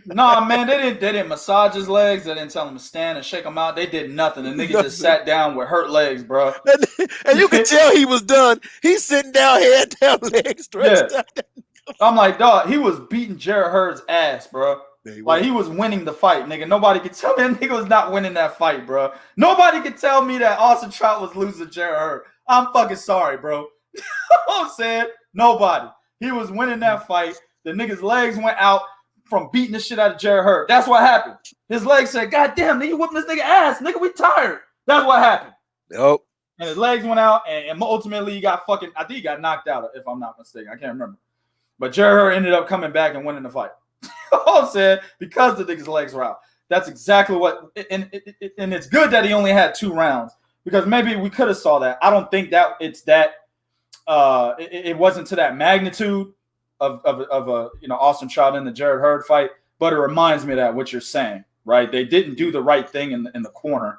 Nah, man, they didn't massage his legs. They didn't tell him to stand and shake him out. They did nothing. The nigga just sat down with hurt legs, bro. And you could tell he was done. He's sitting down, head down, legs stretched out. I'm like, dog, he was beating Jared Hurd's ass, bro. Like he was winning the fight, nigga. Nobody could tell me that nigga was not winning that fight, bro. Nobody could tell me that Austin Trout was losing Jared Hurd. I'm fucking sorry, bro. You know what I'm saying? Nobody. He was winning that fight. The nigga's legs went out from beating the shit out of Jared Hurd. That's what happened. His legs said, God damn, nigga, you whipping this nigga ass. Nigga, we tired. That's what happened. Yep. And his legs went out, and ultimately he got I think he got knocked out, if I'm not mistaken. I can't remember. But Jared Hurd ended up coming back and winning the fight. All said, because the nigga's legs were out. That's exactly what, and it's good that he only had 2 rounds, because maybe we could have saw that. I don't think that it's that, it wasn't to that magnitude of Austin Trout in the Jared Hurd fight, but it reminds me of that, what you're saying, right? They didn't do the right thing in the corner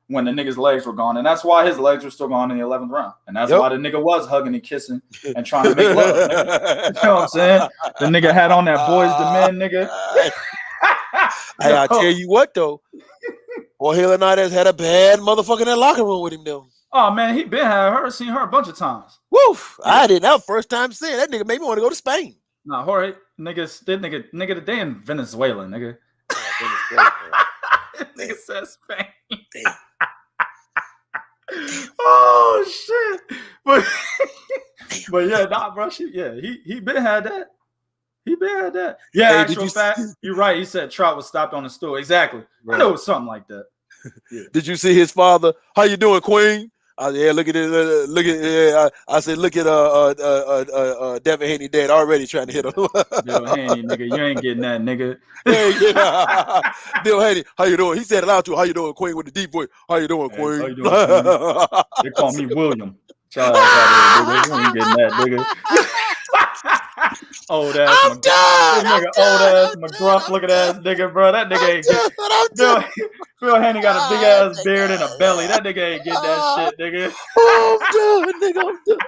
when the nigga's legs were gone, and that's why his legs were still gone in the 11th round, and that's why the nigga was hugging and kissing and trying to make love. Nigga. You know what I'm saying? The nigga had on that boys to men, nigga. Hey, I tell you what though, Jorge Linares had a bad motherfucker in that locker room with him though. Oh man, he been had her, seen her a bunch of times. Woo! I didn't. That was first time seeing that nigga. Made me want to go to Spain. Nah, Jorge, nigga today in Venezuela, nigga. Nigga said Spain. Oh shit! But yeah, nah, bro. He been had that. He been had that. Yeah, actual fact. You're right. He said Trout was stopped on the stool. Exactly. Right. I know it was something like that. Yeah. Did you see his father? How you doing, Queen? Yeah, look at it. Look at it. I said, look at Devin Haney dad already trying to hit him. Devin Haney, nigga, you ain't getting that, nigga. Devin Haney, how you doing? He said it out to how you doing, Queen, with the deep voice. How you doing, Queen? How you doing, Queen? They call me William. Shout out to nigga. You ain't getting that, nigga. Old ass. I'm done. Nigga, old ass, McGruff looking ass nigga, bro. That nigga ain't getting. Bill Haney got a big ass beard and a belly. That nigga ain't getting that shit, nigga. Oh, I'm done, nigga. I'm done.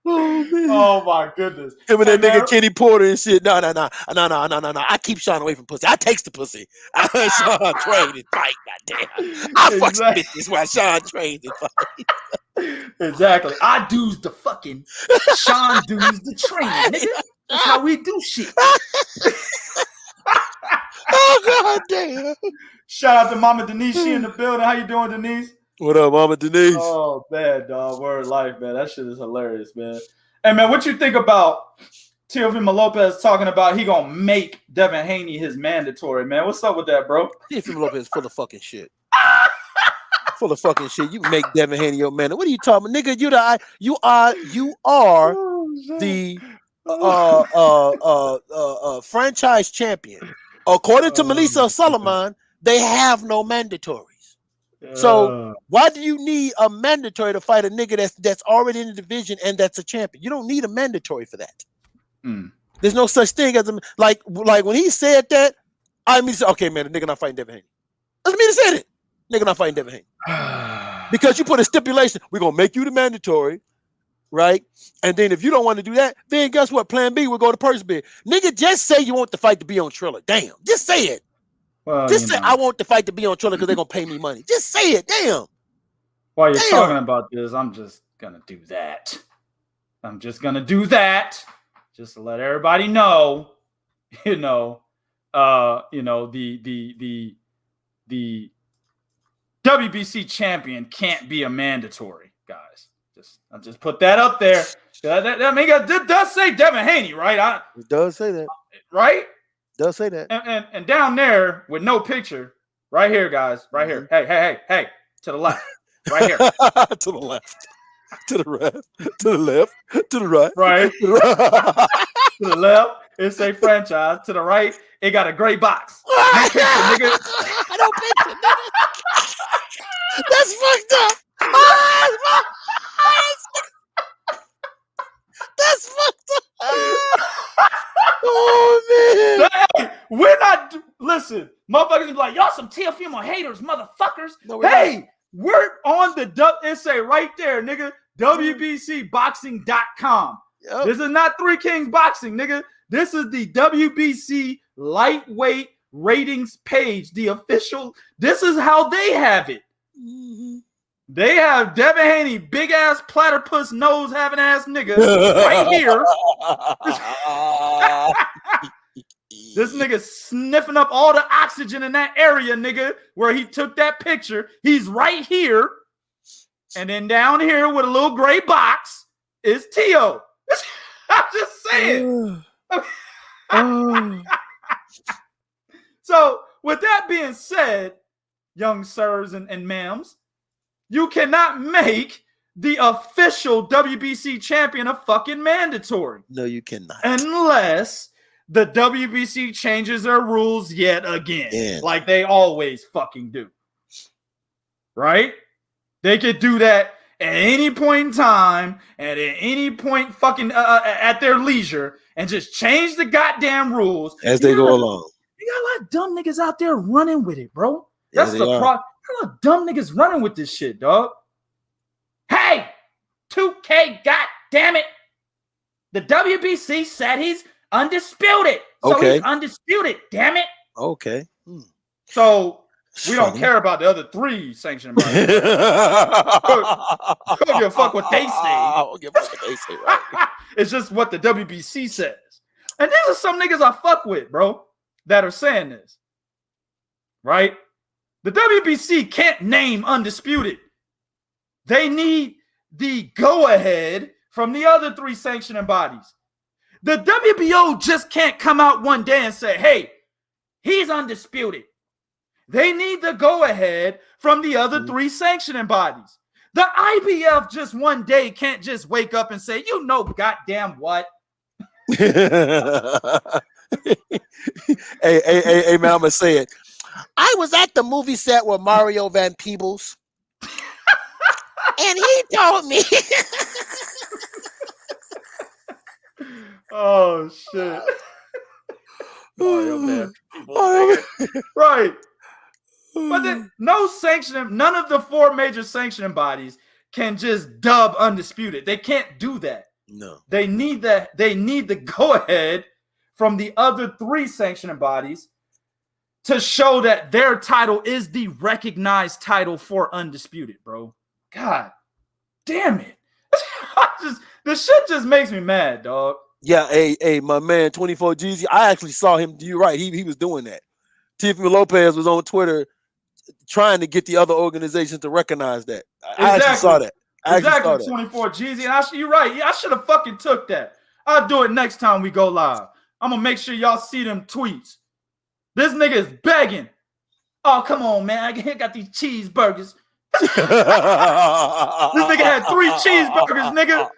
Oh man. Oh my goodness. Him and that nigga Kenny Porter and shit. No. I keep Sean away from pussy. I takes the pussy. Sean trained and fight. Goddamn. I fuck bitches while Sean trains and fight. Exactly. I do's the fucking. Sean do's the training, nigga. That's how we do shit. Oh god damn. Shout out to Mama Denise. She in the building. How you doing, Denise? What up, Mama Denise? Oh, bad dog. Word life, man. That shit is hilarious, man. Hey, man, what you think about Teofimo Lopez talking about he gonna make Devin Haney his mandatory, man? What's up with that, bro? Teofimo Lopez full of fucking shit. full of fucking shit. You make Devin Haney your man. What are you talking about, nigga? You are the franchise champion. According to Melissa Solomon, they have no mandatories. So why do you need a mandatory to fight a nigga that's already in the division and that's a champion? You don't need a mandatory for that. There's no such thing as a like when he said that. I mean, okay, man, the nigga not fighting Devin Haney. Doesn't mean he said it. Nigga not fighting Devin Haney because you put a stipulation. We're gonna make you the mandatory, right? And then if you don't want to do that, then guess what? Plan B, we'll go to purse bid. Nigga, just say you want the fight to be on Triller. Damn, just say it. Well, just say I want the fight to be on Triller because they're gonna pay me money. Just say it. Damn. While you're talking about this, I'm just gonna do that. I'm just gonna do that. Just to let everybody know, the WBC champion can't be a mandatory, guys. I'll just put that up there. That does say Devin Haney, right? It does say that, right? It does say that. And down there with no picture, right here, guys, right here. Hey, to the left, right here, to the left. To the right, to the left, to the right, right, to the left. It say franchise. To the right, it got a gray box. No picture, nigga. No picture, nigga. That's fucked up. That's fucked up. Oh man. Hey, we're not. Listen, motherfuckers be like, y'all some Teofimo haters, motherfuckers. No, we're on the. It say right there, nigga. WBCboxing.com. Yep. This is not Three Kings Boxing, nigga. This is the WBC lightweight ratings page, the official. This is how they have it. Mm-hmm. They have Devin Haney, big ass platypus nose having ass nigga right here. This nigga sniffing up all the oxygen in that area, nigga, where he took that picture. He's right here. And then down here with a little gray box is Tio. I'm just saying. So, with that being said, young sirs and ma'ams, you cannot make the official WBC champion a fucking mandatory. No, you cannot. Unless the WBC changes their rules yet again, like they always fucking do. Right? They could do that at any point in time and at any point fucking at their leisure and just change the goddamn rules as they go along. You got a lot of dumb niggas out there running with it, bro. That's the problem. A lot of dumb niggas running with this shit, dog. Hey, 2K, goddamn it. The WBC said he's undisputed. So he's undisputed, damn it. Okay. So we don't care about the other three sanctioning bodies. Don't give a fuck what they say. I don't give a fuck what they say, right? It's just what the WBC says. And these are some niggas I fuck with, bro, that are saying this. Right? The WBC can't name undisputed. They need the go-ahead from the other three sanctioning bodies. The WBO just can't come out one day and say, hey, he's undisputed. They need the go-ahead from the other three sanctioning bodies. The IBF just one day can't just wake up and say, you know, goddamn what? hey, man, I'm going to say it. I was at the movie set with Mario Van Peebles, and he told me. Oh, shit. Mario Van Peebles. Right. But then no sanctioning, none of the four major sanctioning bodies can just dub undisputed. They can't do that. No. They need that. They need the go-ahead from the other three sanctioning bodies to show that their title is the recognized title for undisputed, bro. God damn it. This shit just makes me mad, dog. Yeah, hey, my man, 24 Jeezy. I actually saw him. You're right. He was doing that. Tiffany Lopez was on Twitter trying to get the other organizations to recognize that. I actually saw that. Exactly, 24 Jeezy. And you're right. Yeah, I should have fucking took that. I'll do it next time we go live. I'm going to make sure y'all see them tweets. This nigga is begging. Oh, come on, man. I got these cheeseburgers. This nigga had 3 cheeseburgers, nigga.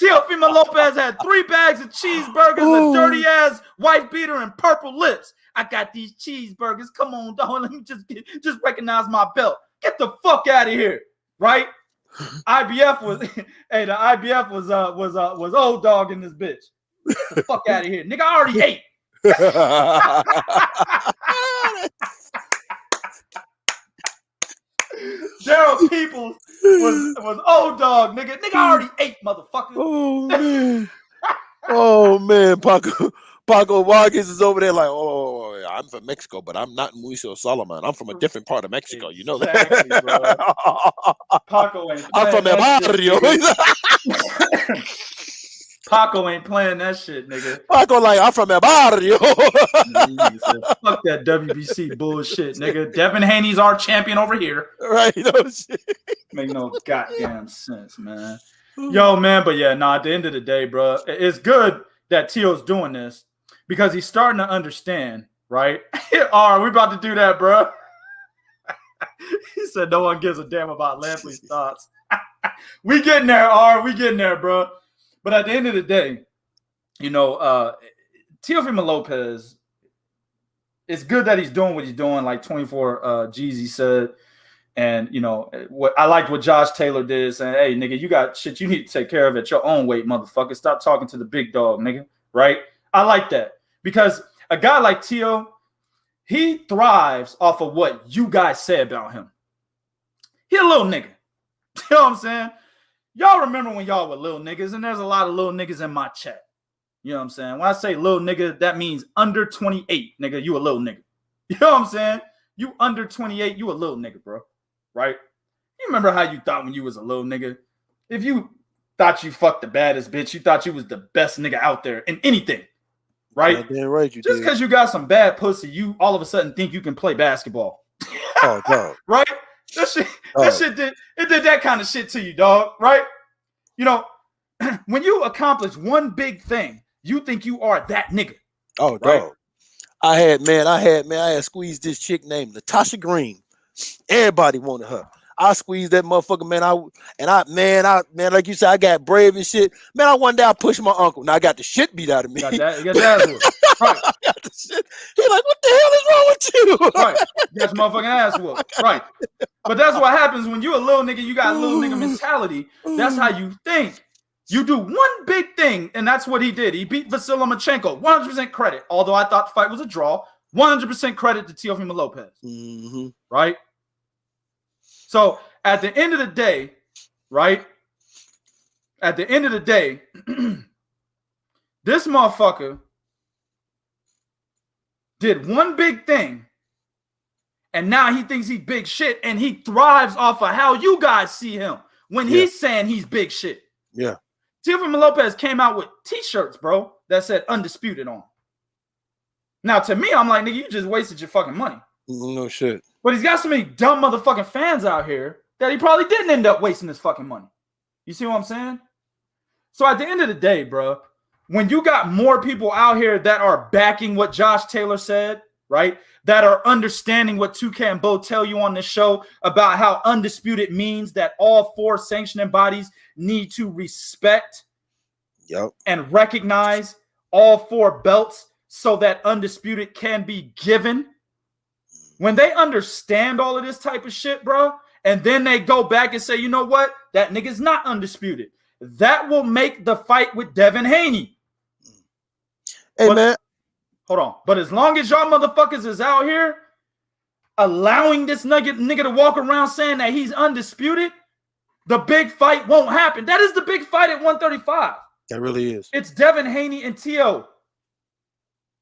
Teofimo Lopez had 3 bags of cheeseburgers, a dirty ass white beater, and purple lips. I got these cheeseburgers. Come on, dog. Let me just recognize my belt. Get the fuck out of here, right? IBF was the IBF was old dog in this bitch. Get the fuck out of here, nigga. I already ate. Daryl Peoples was old dog, nigga. Nigga already ate, motherfucker. Oh man, Paco Vargas is over there like, oh, I'm from Mexico, but I'm not Mauricio Solomon. I'm from a different part of Mexico. You know that. Paco ain't. I'm from El Barrio. Paco ain't playing that shit, nigga. Paco like, I'm from El Barrio. Fuck that WBC bullshit, nigga. Devin Haney's our champion over here. Right. No shit. Make no goddamn sense, man. Yo, man, but yeah, at the end of the day, bro, it's good that Tio's doing this because he's starting to understand, right? Are we about to do that, bro? He said no one gives a damn about Lampley's thoughts. We getting there, we getting there, bro. But at the end of the day, you know, Teofimo Lopez, it's good that he's doing what he's doing, like 24 Jeezy said. And, you know, I liked what Josh Taylor did, saying, hey, nigga, you got shit you need to take care of at your own weight, motherfucker. Stop talking to the big dog, nigga, right? I like that because a guy like Tio, he thrives off of what you guys say about him. He a little nigga. You know what I'm saying? Y'all remember when y'all were little niggas, and there's a lot of little niggas in my chat. You know what I'm saying? When I say little nigga, that means under 28, nigga, you a little nigga. You know what I'm saying? You under 28, you a little nigga, bro. Right? You remember how you thought when you was a little nigga? If you thought you fucked the baddest bitch, you thought you was the best nigga out there in anything. Right? Yeah, damn right you just because you got some bad pussy, you all of a sudden think you can play basketball. Oh, dog. Right? That shit did that kind of shit to you, dog. Right? You know, when you accomplish one big thing, you think you are that nigga. Oh, right? dog. I had squeezed this chick named Natasha Green. Everybody wanted her. I squeezed that motherfucker, man. Like you said, I got brave and shit. Man, one day I pushed my uncle. Now I got the shit beat out of me. You got that right. I got the shit. He like, what the hell is wrong with you? Right. You got your motherfucking ass whooped. Right. But that's what happens when you a little nigga, you got a little nigga mentality. That's how you think. You do one big thing, and that's what he did. He beat Vasily Lomachenko. 100% credit. Although I thought the fight was a draw. 100% credit to Teofimo Lopez. Mm-hmm. Right? So at the end of the day, right? At the end of the day, this motherfucker did one big thing, and now he thinks he's big shit, and he thrives off of how you guys see him when he's saying he's big shit. Yeah. Teofimo Lopez came out with t-shirts, bro, that said Undisputed on. Now, to me, I'm like, nigga, you just wasted your fucking money. No shit. But he's got so many dumb motherfucking fans out here that he probably didn't end up wasting his fucking money. You see what I'm saying? So at the end of the day, bro, when you got more people out here that are backing what Josh Taylor said, right, that are understanding what Toucan and Bo tell you on this show about how Undisputed means that all 4 sanctioning bodies need to respect and recognize all 4 belts so that Undisputed can be given. When they understand all of this type of shit, bro, and then they go back and say, you know what? That nigga's not undisputed. That will make the fight with Devin Haney. Hey, man. Hold on. But as long as y'all motherfuckers is out here allowing this nigga to walk around saying that he's undisputed, the big fight won't happen. That is the big fight at 135. That really is. It's Devin Haney and Tio.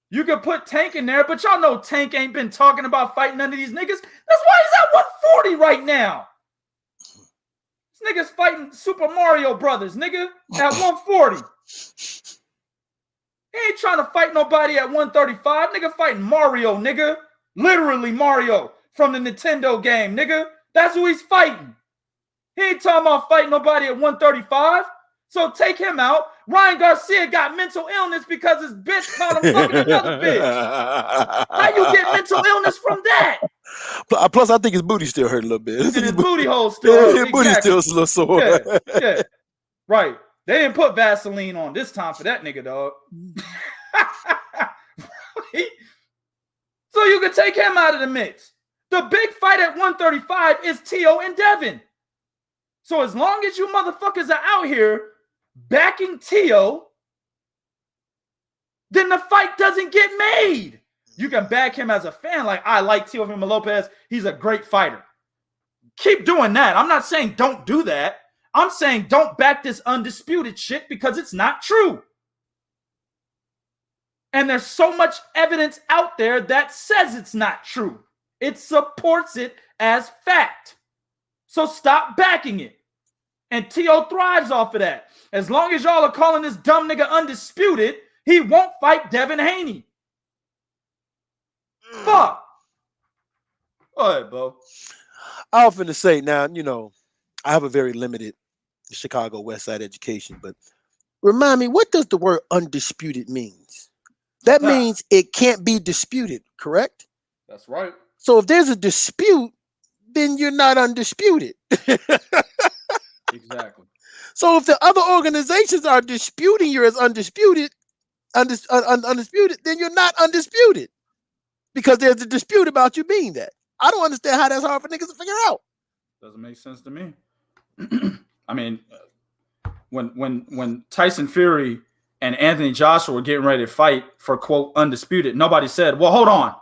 You could put Tank in there, but y'all know Tank ain't been talking about fighting none of these niggas. That's why he's at 140 right now. This nigga's fighting Super Mario Brothers, nigga, at 140. He ain't trying to fight nobody at 135. Nigga fighting Mario, nigga. Literally Mario from the Nintendo game, nigga. That's who he's fighting. He ain't talking about fighting nobody at 135. So take him out. Ryan Garcia got mental illness because his bitch caught him fucking another bitch. How you get mental illness from that? Plus, I think his booty still hurt a little bit. And his booty hole still hurt. His booty still a little sore. Yeah. Right. They didn't put Vaseline on this time for that nigga, dog. So you can take him out of the mix. The big fight at 135 is Tio and Devin. So as long as you motherfuckers are out here backing Tio, then the fight doesn't get made. You can back him as a fan, like, I like Teofimo Lopez. He's a great fighter. Keep doing that. I'm not saying don't do that. I'm saying don't back this undisputed shit because it's not true. And there's so much evidence out there that says it's not true. It supports it as fact. So stop backing it. And Tio thrives off of that. As long as y'all are calling this dumb nigga undisputed, he won't fight Devin Haney. Fuck. Go ahead, Bo. I was finna say now, I have a very limited Chicago West Side education, but remind me, what does the word undisputed means? That means it can't be disputed, correct? That's right. So if there's a dispute, then you're not undisputed. Exactly. So if the other organizations are disputing you as undisputed, then you're not undisputed because there's a dispute about you being that. I don't understand how that's hard for niggas to figure out. Doesn't make sense to me. I mean, when Tyson Fury and Anthony Joshua were getting ready to fight for, quote, undisputed, nobody said, well, hold on.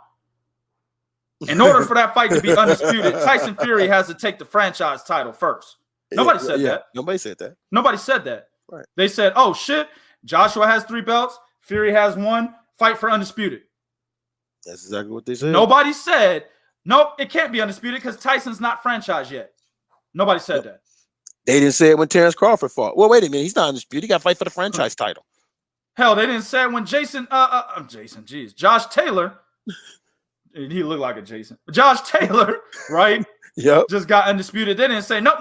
In order for that fight to be undisputed, Tyson Fury has to take the franchise title first. Nobody said that. Nobody said that. Nobody said that. Right. They said, oh, shit, Joshua has 3 belts, Fury has 1, fight for undisputed. That's exactly what they said. Nobody said, nope, it can't be undisputed because Tyson's not franchised yet. Nobody said that. They didn't say it when Terrence Crawford fought. Well, wait a minute. He's not undisputed. He got to fight for the franchise title. Hell, they didn't say it when Josh Taylor, he looked like a Jason. Josh Taylor, right? Yep. Just got undisputed. They didn't say, nope.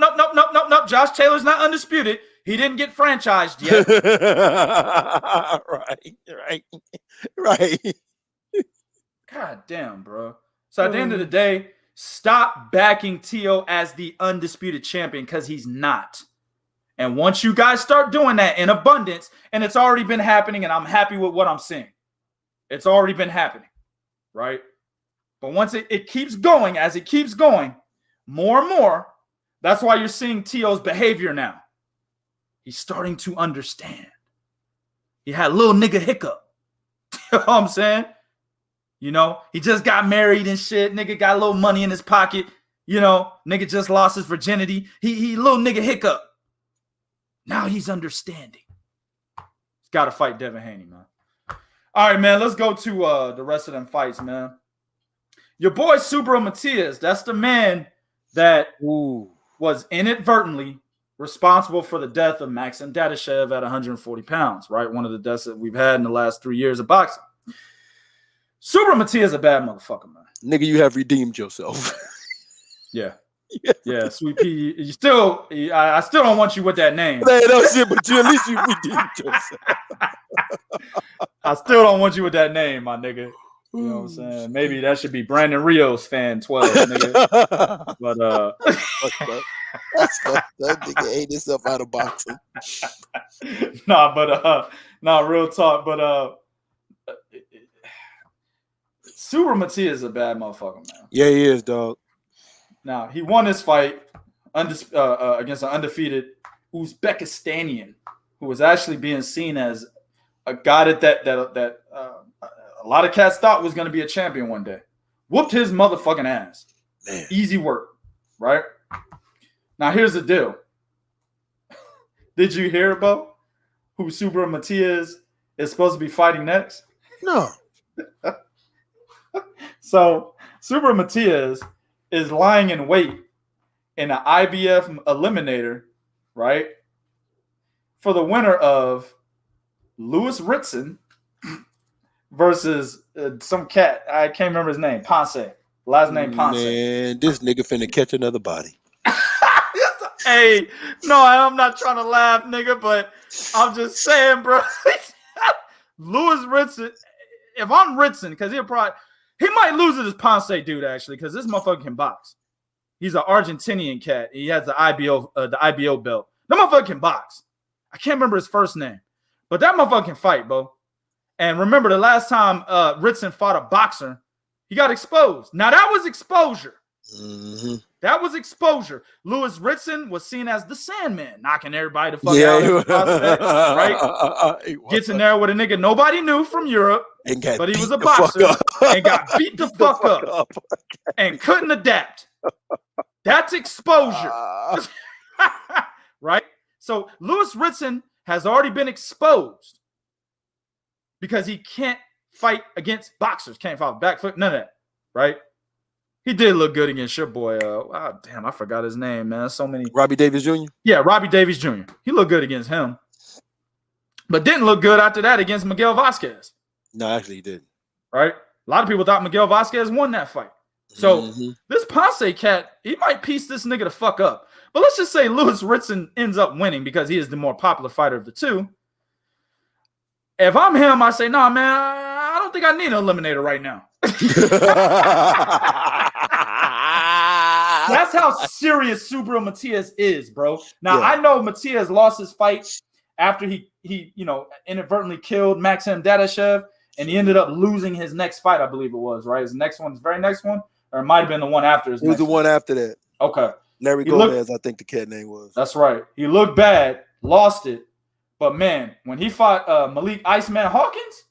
Josh Taylor's not undisputed. He didn't get franchised yet. Right. God damn, bro. So at the end of the day, stop backing Tio as the undisputed champion because he's not. And once you guys start doing that in abundance, and it's already been happening, and I'm happy with what I'm seeing. It's already been happening, right? But once it keeps going, as it keeps going, more and more, that's why you're seeing Tio's behavior now. He's starting to understand. He had a little nigga hiccup. You know what I'm saying? He just got married and shit. Nigga got a little money in his pocket. Nigga just lost his virginity. He little nigga hiccup. Now he's understanding. He's got to fight Devin Haney, man. All right, man. Let's go to the rest of them fights, man. Your boy Subra Matias, that's the man that was inadvertently responsible for the death of Maxim Dadashev at 140 pounds, right? One of the deaths that we've had in the last 3 years of boxing. Subra Matias is a bad motherfucker, man. Nigga, you have redeemed yourself. Yeah, Sweet Pea. I still don't want you with that name. No shit, but at least you redeemed yourself. I still don't want you with that name, my nigga. You know what I'm saying? Maybe that should be Brandon Rios fan 12, nigga. But that nigga ate himself out of boxing. Real talk. But Subra Matias is a bad motherfucker, man. Yeah, he is, dog. Now, he won this fight against an undefeated Uzbekistanian who was actually being seen as a guy that a lot of cats thought was going to be a champion one day. Whooped his motherfucking ass. Man. Easy work, right? Now, here's the deal. Did you hear about who Subra Matias is supposed to be fighting next? No. So, Subra Matias is lying in wait in an IBF eliminator, right? For the winner of Louis Ritson versus some cat. I can't remember his name. Ponce. Last name Ponce. Man, this nigga finna catch another body. Hey, no, I'm not trying to laugh, nigga, but I'm just saying, bro. Louis Ritson. If I'm Ritson, because he'll probably He might lose to this Ponce dude, actually, because this motherfucker can box. He's an Argentinian cat. He has the IBO belt. That motherfucker can box. I can't remember his first name, but that motherfucker can fight, bro. And remember the last time Ritson fought a boxer, he got exposed. Now that was exposure. Mm-hmm. That was exposure. Louis Ritson was seen as the Sandman, knocking everybody the fuck out. Prospect, right? Gets in there with a nigga nobody knew from Europe, but he was a boxer and got beat the fuck up and couldn't adapt. That's exposure. Right? So Louis Ritson has already been exposed because he can't fight against boxers, can't fight back foot, none of that, right? He did look good against your boy. Damn, I forgot his name, man. So many. Robbie Davis Jr.? Yeah, Robbie Davis Jr. He looked good against him, but didn't look good after that against Miguel Vasquez. No, actually he didn't. Right? A lot of people thought Miguel Vasquez won that fight. So this Ponce cat, he might piece this nigga the fuck up. But let's just say Louis Ritson ends up winning because he is the more popular fighter of the two. If I'm him, I say, nah, man, I don't think I need an eliminator right now. That's how serious Subriel Matias is, bro. Now, I know Matias lost his fight after he inadvertently killed Maxim Dadashev, and he ended up losing his next fight, I believe it was, right? His very next one, or it might have been the one after his It was the one after that. Okay. Larry Gomez, I think the cat name was. That's right. He looked bad, lost it. But, man, when he fought Malik Iceman Hawkins,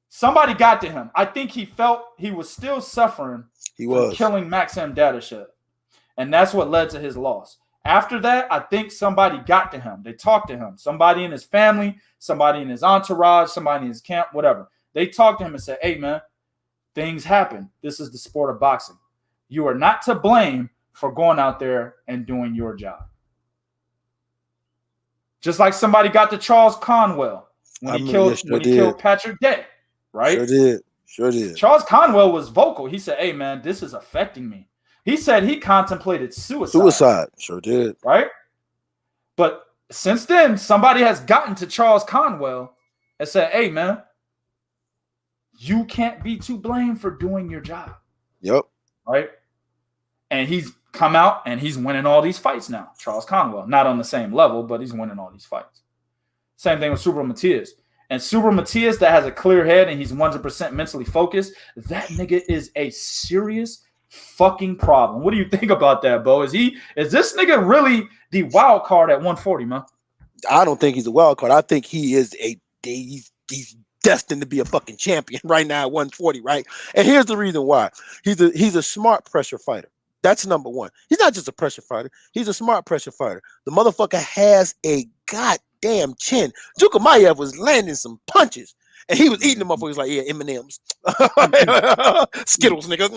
somebody got to him. I think he felt he was still suffering from killing Maxim Dadashev. And that's what led to his loss. After that, I think somebody got to him. They talked to him. Somebody in his family, somebody in his entourage, somebody in his camp, whatever. They talked to him and said, hey, man, things happen. This is the sport of boxing. You are not to blame for going out there and doing your job. Just like somebody got to Charles Conwell when he killed Patrick Day, right? Sure did. Charles Conwell was vocal. He said, hey, man, this is affecting me. He said he contemplated suicide. Sure did. Right? But since then, somebody has gotten to Charles Conwell and said, hey, man, you can't be to blame for doing your job. Yep. Right? And he's come out and he's winning all these fights now. Charles Conwell. Not on the same level, but he's winning all these fights. Same thing with Subriel Matias. And Subriel Matias that has a clear head and he's 100% mentally focused, that nigga is a serious fucking problem. What do you think about that, Bo? Is this nigga really the wild card at 140, man? I don't think he's a wild card. I think he is he's destined to be a fucking champion right now at 140, right? And here's the reason why. He's a smart pressure fighter. That's number one. He's not just a pressure fighter. He's a smart pressure fighter. The motherfucker has a goddamn chin. Jukamayev was landing some punches. And he was eating the motherfuckers like, yeah, M&M's. Skittles, nigga.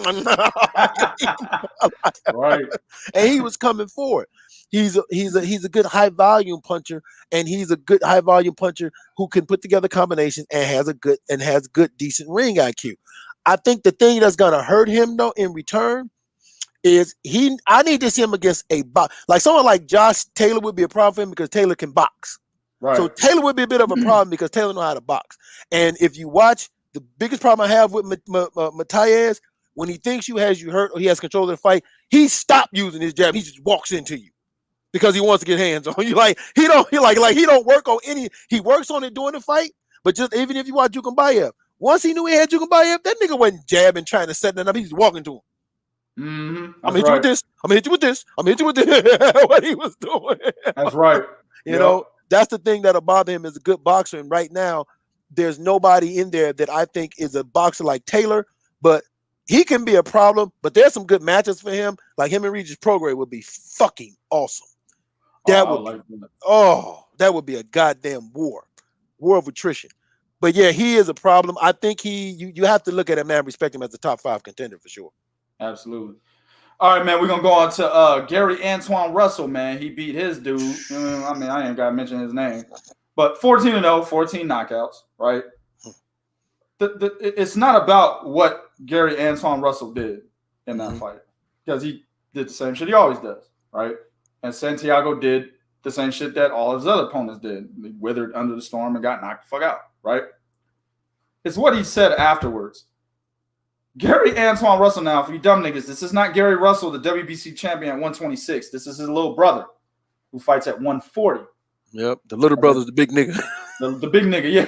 Right. And he was coming forward. He's a good high volume puncher, and he's a good high volume puncher who can put together combinations and has good decent ring IQ. I think the thing that's gonna hurt him though in return is I need to see him against a box. Like someone like Josh Taylor would be a problem for him because Taylor can box. Right. So Taylor would be a bit of a problem because Taylor knows how to box. And if you watch, the biggest problem I have with Matias, when he thinks you hurt or he has control of the fight, he stopped using his jab. He just walks into you because he wants to get hands on you. Like he don't work on any. He works on it during the fight, but just even if you watch Jukamayev, once he knew he had Jukamayev, that nigga wasn't jabbing trying to set that up. He's walking to him. Mm-hmm. I'm gonna hit you with this. I'm gonna hit you with this. I'm gonna hit you with this. What he was doing. That's right. You know, that's the thing that'll bother him as a good boxer. And right now, there's nobody in there that I think is a boxer like Taylor, but he can be a problem. But there's some good matches for him. Like him and Regis Prograis would be fucking awesome. That would be a goddamn war of attrition. But yeah, he is a problem. I think you have to look at him, man, respect him as a top 5 contender for sure. Absolutely. All right, man, we're going to go on to Gary Antoine Russell, man. He beat his dude. I mean, I ain't got to mention his name. But 14-0, 14 knockouts, right? It's not about what Gary Antoine Russell did in that fight because he did the same shit he always does, right? And Santiago did the same shit that all his other opponents did. He withered under the storm and got knocked the fuck out, right? It's what he said afterwards Gary Antoine Russell. Now, for you dumb niggas, this is not Gary Russell, the WBC champion at 126. This is his little brother who fights at 140. Yep, the little brother's the big nigga. The big nigga, yeah.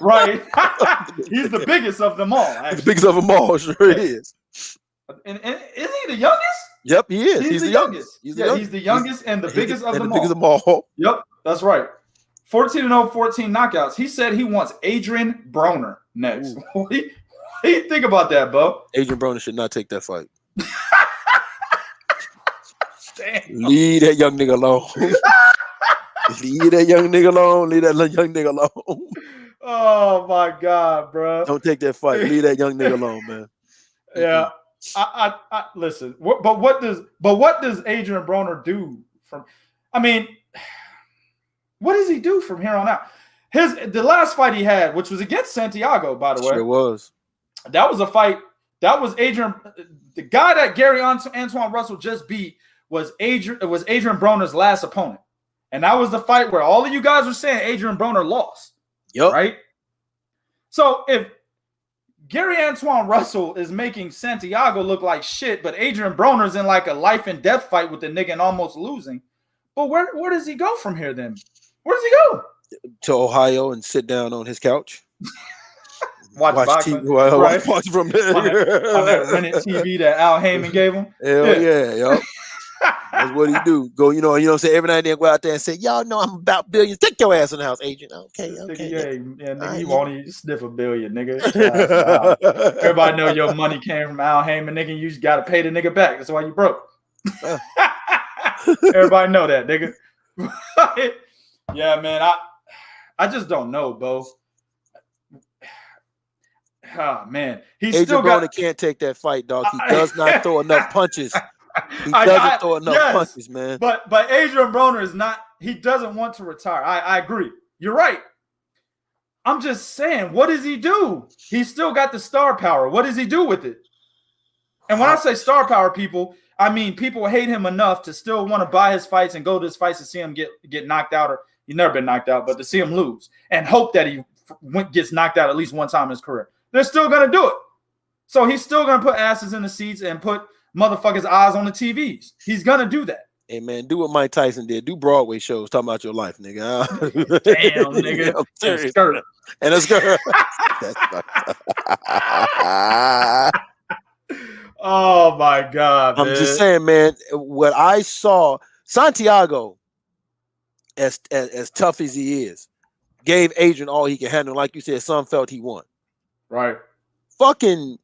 Right. He's the biggest of them all, actually. The biggest of them all, sure is. And is he the youngest? Yep, he is. He's the youngest. He's the youngest and the biggest of them all. Yep, that's right. 14-0, 14 knockouts. He said he wants Adrian Broner next. What do you think about that, Bo? Adrian Broner should not take that fight. Leave that young nigga alone. Leave that young nigga alone. Leave that young nigga alone. Oh my God, bro! Don't take that fight. Leave that young nigga alone, man. Yeah, I listen. But what does Adrian Broner do from? I mean, what does he do from here on out? The last fight he had, which was against Santiago, by the way, sure was. That was a fight. That was Adrian. The guy that Gary Antoine Russell just beat was Adrian Broner's last opponent. And that was the fight where all of you guys were saying Adrian Broner lost. Yep. Right? So if Gary Antoine Russell is making Santiago look like shit, but Adrian Broner's in like a life and death fight with the nigga and almost losing, but where does he go from here then? Where does he go? To Ohio and sit down on his couch. Watch TV, right? Watch from there. on that rented TV that Al Heyman gave him. Hell yeah, yo. That's what he do. Go, you know what I'm saying? Every night and then go out there and say, y'all know I'm about billions. Take your ass in the house, agent. Okay. Yeah, nigga, you won't even sniff $1 billion, nigga. Everybody know your money came from Al Heyman, nigga. You just gotta pay the nigga back. That's why you broke. Everybody know that, nigga. Yeah, man. I just don't know, Bo. Oh man, Adrian Broner can't take that fight, dog. He does not throw enough punches. He doesn't throw enough punches, man. But Adrian Broner is not. He doesn't want to retire. I agree. You're right. I'm just saying, what does he do? He's still got the star power. What does he do with it? And when I say star power, people, I mean people hate him enough to still want to buy his fights and go to his fights to see him get knocked out, or he's never been knocked out, but to see him lose and hope that he gets knocked out at least one time in his career. They're still going to do it. So he's still going to put asses in the seats and put motherfuckers' eyes on the TVs. He's going to do that. Hey, man, do what Mike Tyson did. Do Broadway shows talking about your life, nigga. Damn, nigga. And a skirt. And a skirt. Oh, my God, I'm just saying, man, what I saw, Santiago, as tough as he is, gave Adrian all he could handle. Like you said, some felt he won. Right. Fucking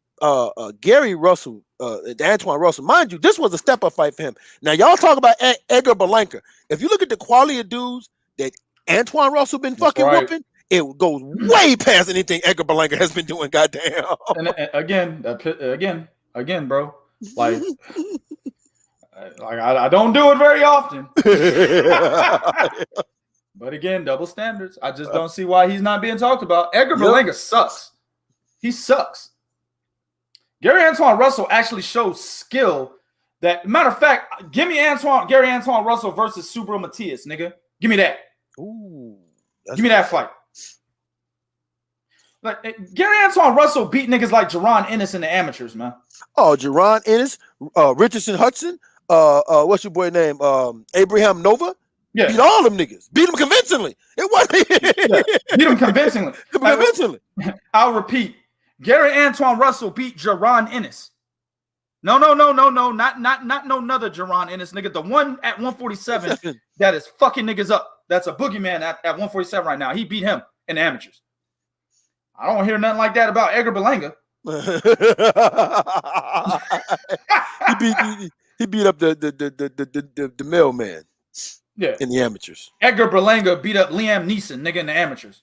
Gary Russell, Antoine Russell, mind you, this was a step-up fight for him. Now, y'all talk about Edgar Berlanga. If you look at the quality of dudes that Antoine Russell been fucking whooping, it goes way past anything Edgar Berlanga has been doing, goddamn. And again, bro, like I don't do it very often. But again, double standards. I just don't see why he's not being talked about. Edgar Berlanga sucks. He sucks. Gary Antoine Russell actually shows skill. That matter of fact, give me Gary Antoine Russell versus Subro Matias, nigga. Give me that. Ooh, give me that fight. Like Gary Antoine Russell beat niggas like Jaron Ennis in the amateurs, man. Oh, Jaron Ennis, Richardson Hudson, what's your boy name? Abraham Nova. Yeah. Beat all them niggas. Beat them convincingly. It wasn't. Beat them convincingly. I'll repeat. Gary Antoine Russell beat Jaron Ennis. No. Not no another Jaron Ennis, nigga. The one at 147 that is fucking niggas up. That's a boogeyman at 147 right now. He beat him in the amateurs. I don't hear nothing like that about Edgar Berlanga. he beat up the mailman. Yeah, in the amateurs. Edgar Berlanga beat up Liam Neeson, nigga, in the amateurs.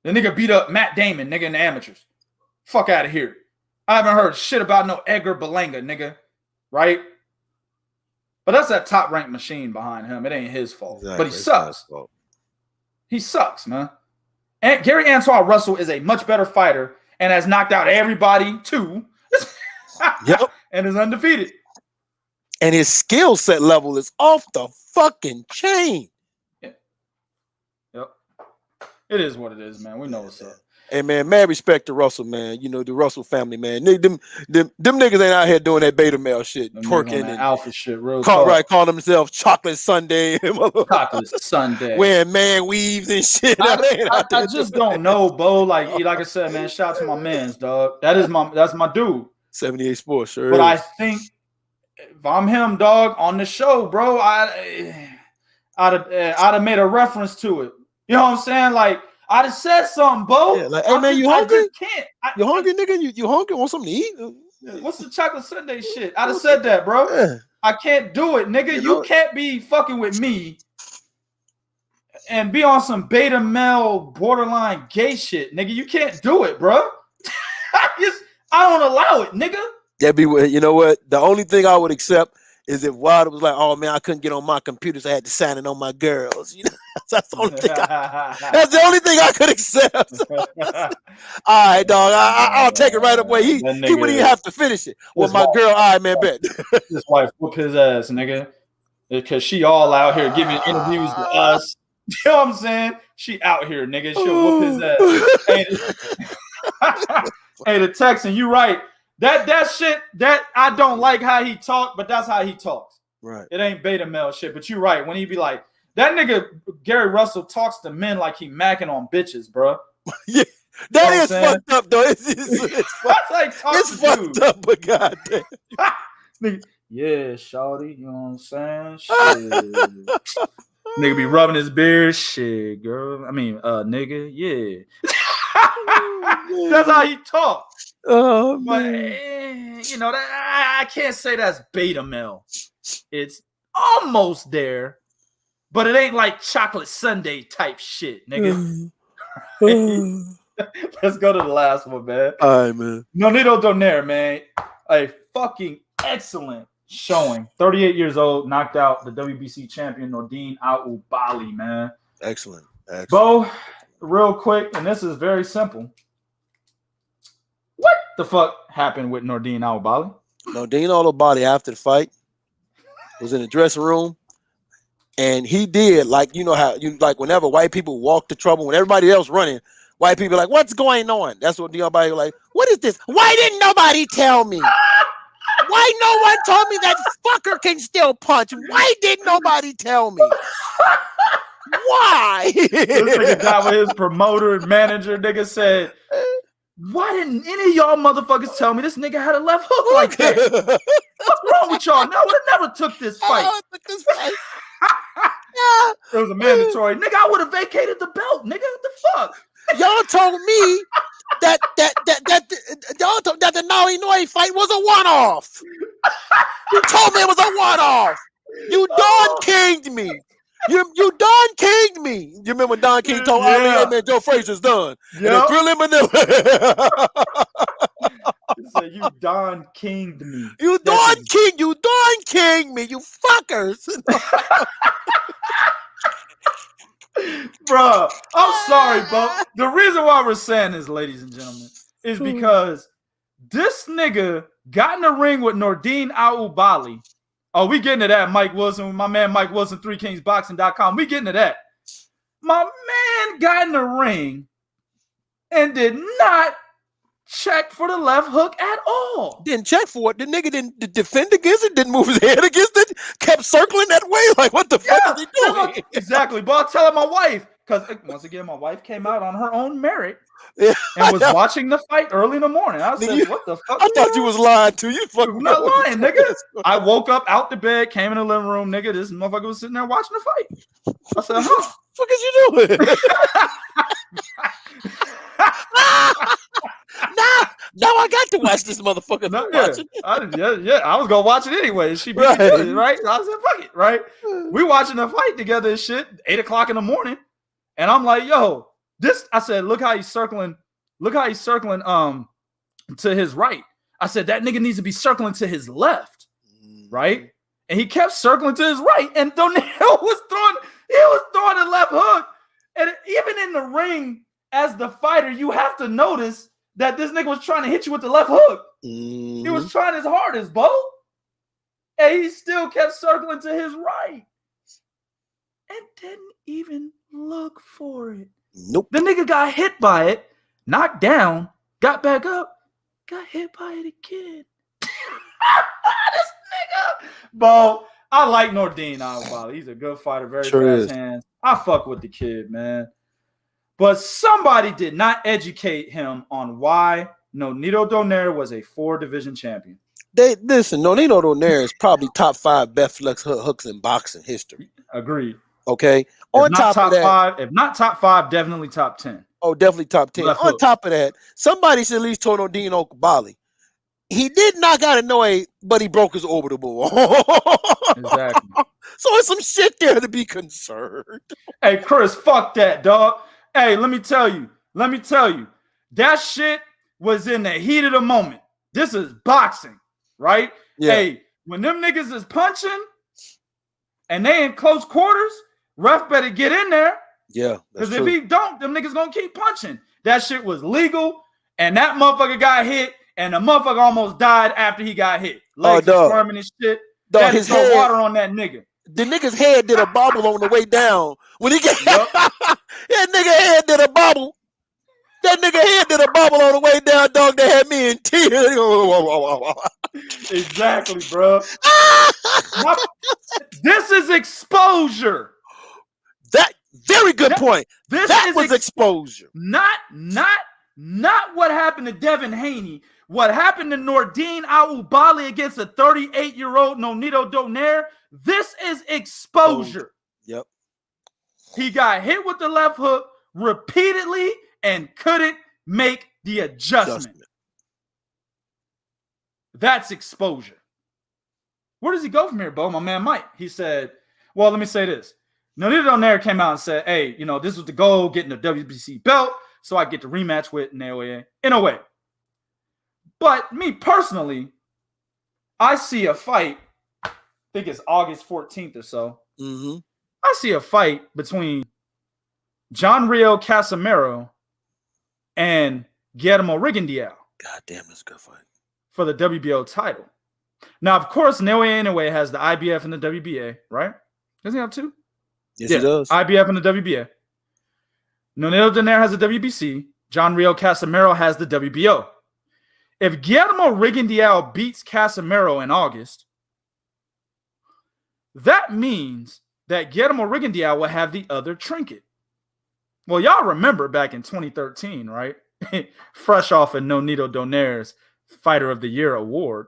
The nigga beat up Matt Damon, nigga, in the amateurs. Fuck out of here. I haven't heard shit about no Edgar Berlanga, nigga. Right? But that's that top-ranked machine behind him. It ain't his fault. Exactly. But he sucks. He sucks, man. And Gary Antoine Russell is a much better fighter and has knocked out everybody, too. Yep. And is undefeated. And his skill set level is off the fucking chain. Yeah. Yep. It is what it is, man. We know what's up. Hey man, mad respect to Russell, man. You know, the Russell family, man. Them niggas ain't out here doing that beta male shit, Them twerking that and alpha shit, real talk. right, call themselves Chocolate Sunday, Chocolate Sunday, wearing man weaves and shit. I just don't know, Bo. Like I said, man. Shout out to my man's dog. That's my dude. 78 Sports, sure. But is. I think if I'm him, dog, on the show, bro, I'd have made a reference to it. You know what I'm saying? Like I'd have said something, Bo. Yeah, like, hey man, you hungry? I just can't. You hungry, nigga? You hungry? Want something to eat? What's the Chocolate Sunday shit? I'd have said that, bro. Yeah. I can't do it, nigga. You can't be fucking with me and be on some beta male borderline gay shit, nigga. You can't do it, bro. I don't allow it, nigga. That'd be, you know what? The only thing I would accept is if Wilder was like, "Oh man, I couldn't get on my computer, so I had to sign it on my girls." You know, that's the only thing. That's the only thing I could accept. All right, dog. I'll take it right away. He wouldn't even have to finish it. Well, my girl, all right, man, bet. His wife whoop his ass, nigga, because she all out here giving interviews to us. You know what I'm saying? She out here, nigga. She'll whoop his ass. Hey, the Texan, you right. That shit, that I don't like how he talk, but that's how he talks. Right. It ain't beta male shit, but you right. When he be like, that nigga Gary Russell talks to men like he macking on bitches, bro. Yeah, that is fucked up, though. It's fucked up, but goddamn. Yeah, shawty, you know what I'm saying? Shit. Nigga be rubbing his beard, shit, girl. I mean, nigga, yeah. That's how he talks. Oh, but man. You know that I can't say that's beta male. It's almost there, but it ain't like Chocolate Sunday type shit, nigga. Let's go to the last one, man. All right, man. Nonito Donaire, man, a fucking excellent showing. 38 years old, knocked out the WBC champion Nordine Oubaali, man. Excellent. Bo, real quick, and this is very simple. What the fuck happened with Nordine Oubaali? Nordine Oubaali after the fight was in the dressing room, and he did like, you know how you like whenever white people walk to trouble, when everybody else running, white people are like, "What's going on?" That's what everybody like. What is this? Why didn't nobody tell me? Why no one told me that fucker can still punch? Why didn't nobody tell me? Why? This nigga got with his promoter and manager. Nigga said, "Why didn't any of y'all motherfuckers tell me this nigga had a left hook like that? What's wrong with y'all? No, I never took this fight." It was a mandatory. Nigga, I would have vacated the belt. Nigga, what the fuck? Y'all told me that the Naoinoi fight was a one-off. You told me it was a one-off. You Don King'd me. You Don King'd me. You remember when Don King told Ali, "Hey man, Joe Frazier's done." Yep. Thrill Manila. He said, "You Don King'd me." You Don King me. You fuckers. Bro, I'm sorry, but the reason why we're saying this, ladies and gentlemen, is because this nigga got in the ring with Nordine Oubaali. Oh, we getting to that, Mike Wilson. My man Mike Wilson, 3kingsboxing.com. We getting to that. My man got in the ring and did not check for the left hook at all. Didn't check for it. The nigga didn't defend against it, didn't move his head against it, kept circling that way. Like, what the fuck is he doing? Exactly. But I'll tell my wife, because once again, my wife came out on her own merit and was watching the fight early in the morning. I said, what the fuck? I thought you was lying too. You fucking not lying, nigga. I woke up out the bed, came in the living room, nigga. This motherfucker was sitting there watching the fight. I said, huh? What the fuck is you doing? No, I got to watch this motherfucker. I was gonna watch it anyway. She beat me to it, right? I said, fuck it, right? We watching the fight together and shit, 8 o'clock in the morning. And I'm like, yo, this, I said, look how he's circling to his right. I said, that nigga needs to be circling to his left, right? And he kept circling to his right. And Donaire was throwing a left hook. And even in the ring, as the fighter, you have to notice that this nigga was trying to hit you with the left hook. He was trying his hardest, Bo. And he still kept circling to his right. And didn't even look for it. Nope. The nigga got hit by it. knocked down, got back up, got hit by it again. This nigga, bro. I like Nordine Oubaali. He's a good fighter, very fast hands. I fuck with the kid, man. But somebody did not educate him on why Nonito Donaire was a 4-division champion. Listen, Nonito Donaire is probably top 5 best flex hooks in boxing history. Agreed. Okay. On top of that, if not top 5, definitely top 10. Oh, definitely top 10. On top of that, somebody should at least told Nordine Oubaali. He did knock out Inoue, but he broke his orbital ball. Exactly. So there's some shit there to be concerned. Hey, Chris, fuck that, dog. Hey, let me tell you. That shit was in the heat of the moment. This is boxing, right? Yeah. Hey, when them niggas is punching and they in close quarters, ref better get in there. Yeah. Because if he don't, them niggas gonna keep punching. That shit was legal, and that motherfucker got hit. And the motherfucker almost died after he got hit. Legs squirming and shit. Dog, his head, water on that nigga. The nigga's head did a bobble on the way down. When he got that nigga head did a bobble. That nigga head did a bobble on the way down, dog. That had me in tears. Exactly, bro. This is exposure. That very good point. That was exposure. Not what happened to Devin Haney. What happened to Nordine Oubaali against a 38-year-old Nonito Donaire? This is exposure. Yep. He got hit with the left hook repeatedly and couldn't make the adjustment. That's exposure. Where does he go from here, Bo? My man Mike. He said, well, let me say this. Nonito Donaire came out and said, hey, this was the goal, getting the WBC belt, so I get to rematch with Inoue in a way. But me personally, I see a fight, I think it's August 14th or so. Mm-hmm. I see a fight between John Rio Casimero and Guillermo Rigondeaux. God damn, that's a good fight. For the WBO title. Now, of course, Inoue has the IBF and the WBA, right? Doesn't he have 2? Yes, he does. IBF and the WBA. Nonito Donaire has the WBC. John Rio Casimero has the WBO. If Guillermo Rigondeaux beats Casimero in August, that means that Guillermo Rigondeaux will have the other trinket. Well, y'all remember back in 2013, right? Fresh off of Nonito Donaire's Fighter of the Year award,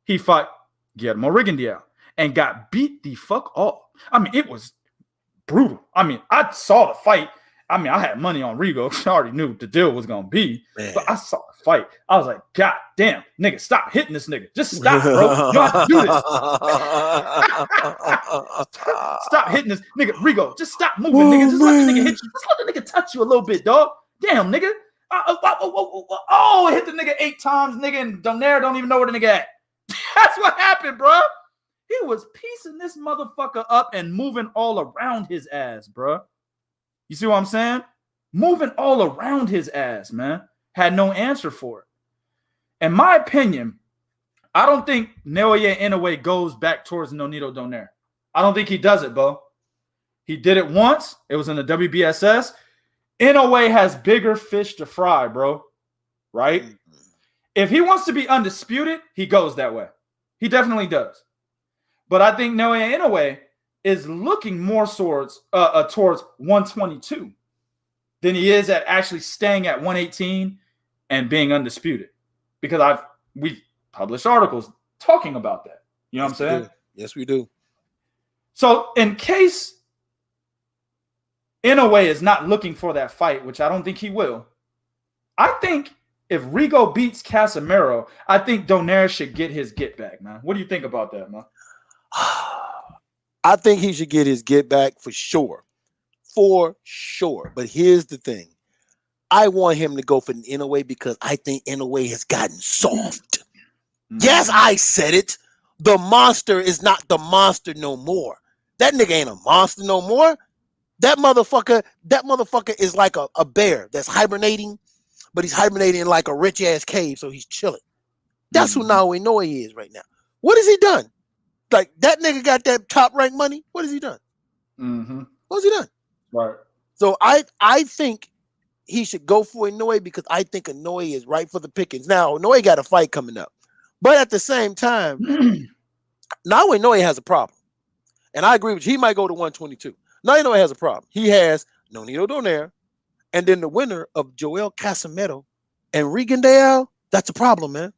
he fought Guillermo Rigondeaux and got beat the fuck off. I mean, it was brutal. I mean, I saw the fight. I mean, I had money on Rigo because I already knew what the deal was going to be. Man. But I saw the fight. I was like, God damn, nigga, stop hitting this nigga. Just stop, bro. You don't have to do this. Stop hitting this nigga. Rigo, just stop moving, nigga. Just let the nigga hit you. Just let the nigga touch you a little bit, dog. Damn, nigga. It hit the nigga 8 times, nigga, and Donaire don't even know where the nigga at. That's what happened, bro. He was piecing this motherfucker up and moving all around his ass, bro. You see what I'm saying? Moving all around his ass, man. Had no answer for it. In my opinion, I don't think Naoya Inoue goes back towards Nonito Donaire. I don't think he does it, Bo. He did it once. It was in the WBSS. Inoue has bigger fish to fry, bro. Right? If he wants to be undisputed, he goes that way. He definitely does. But I think Naoya Inoue is looking more towards 122 than he is at actually staying at 118 and being undisputed. Because we've published articles talking about that. You know what I'm saying? Yes, we do. So in case Inoue is not looking for that fight, which I don't think he will, I think if Rigo beats Casimero, I think Donaire should get his get back, man. What do you think about that, man? I think he should get his get back for sure. For sure. But here's the thing. I want him to go for an Inoue because I think Inoue has gotten soft. Yes, I said it. The monster is not the monster no more. That nigga ain't a monster no more. That motherfucker is like a bear that's hibernating, but he's hibernating in like a rich ass cave, so he's chilling. That's who Naoya Inoue is right now. What has he done? Like, that nigga got that top rank money. What has he done? Mm-hmm. What has he done? Right. So I think he should go for Inoue because I think Inoue is right for the pickings. Now, Inoue got a fight coming up. But at the same time, now Inoue has a problem. And I agree with you. He might go to 122. Now Inoue has a problem. He has Nonito Donaire, and then the winner of Joel Casimiro and Rigondeaux. That's a problem, man.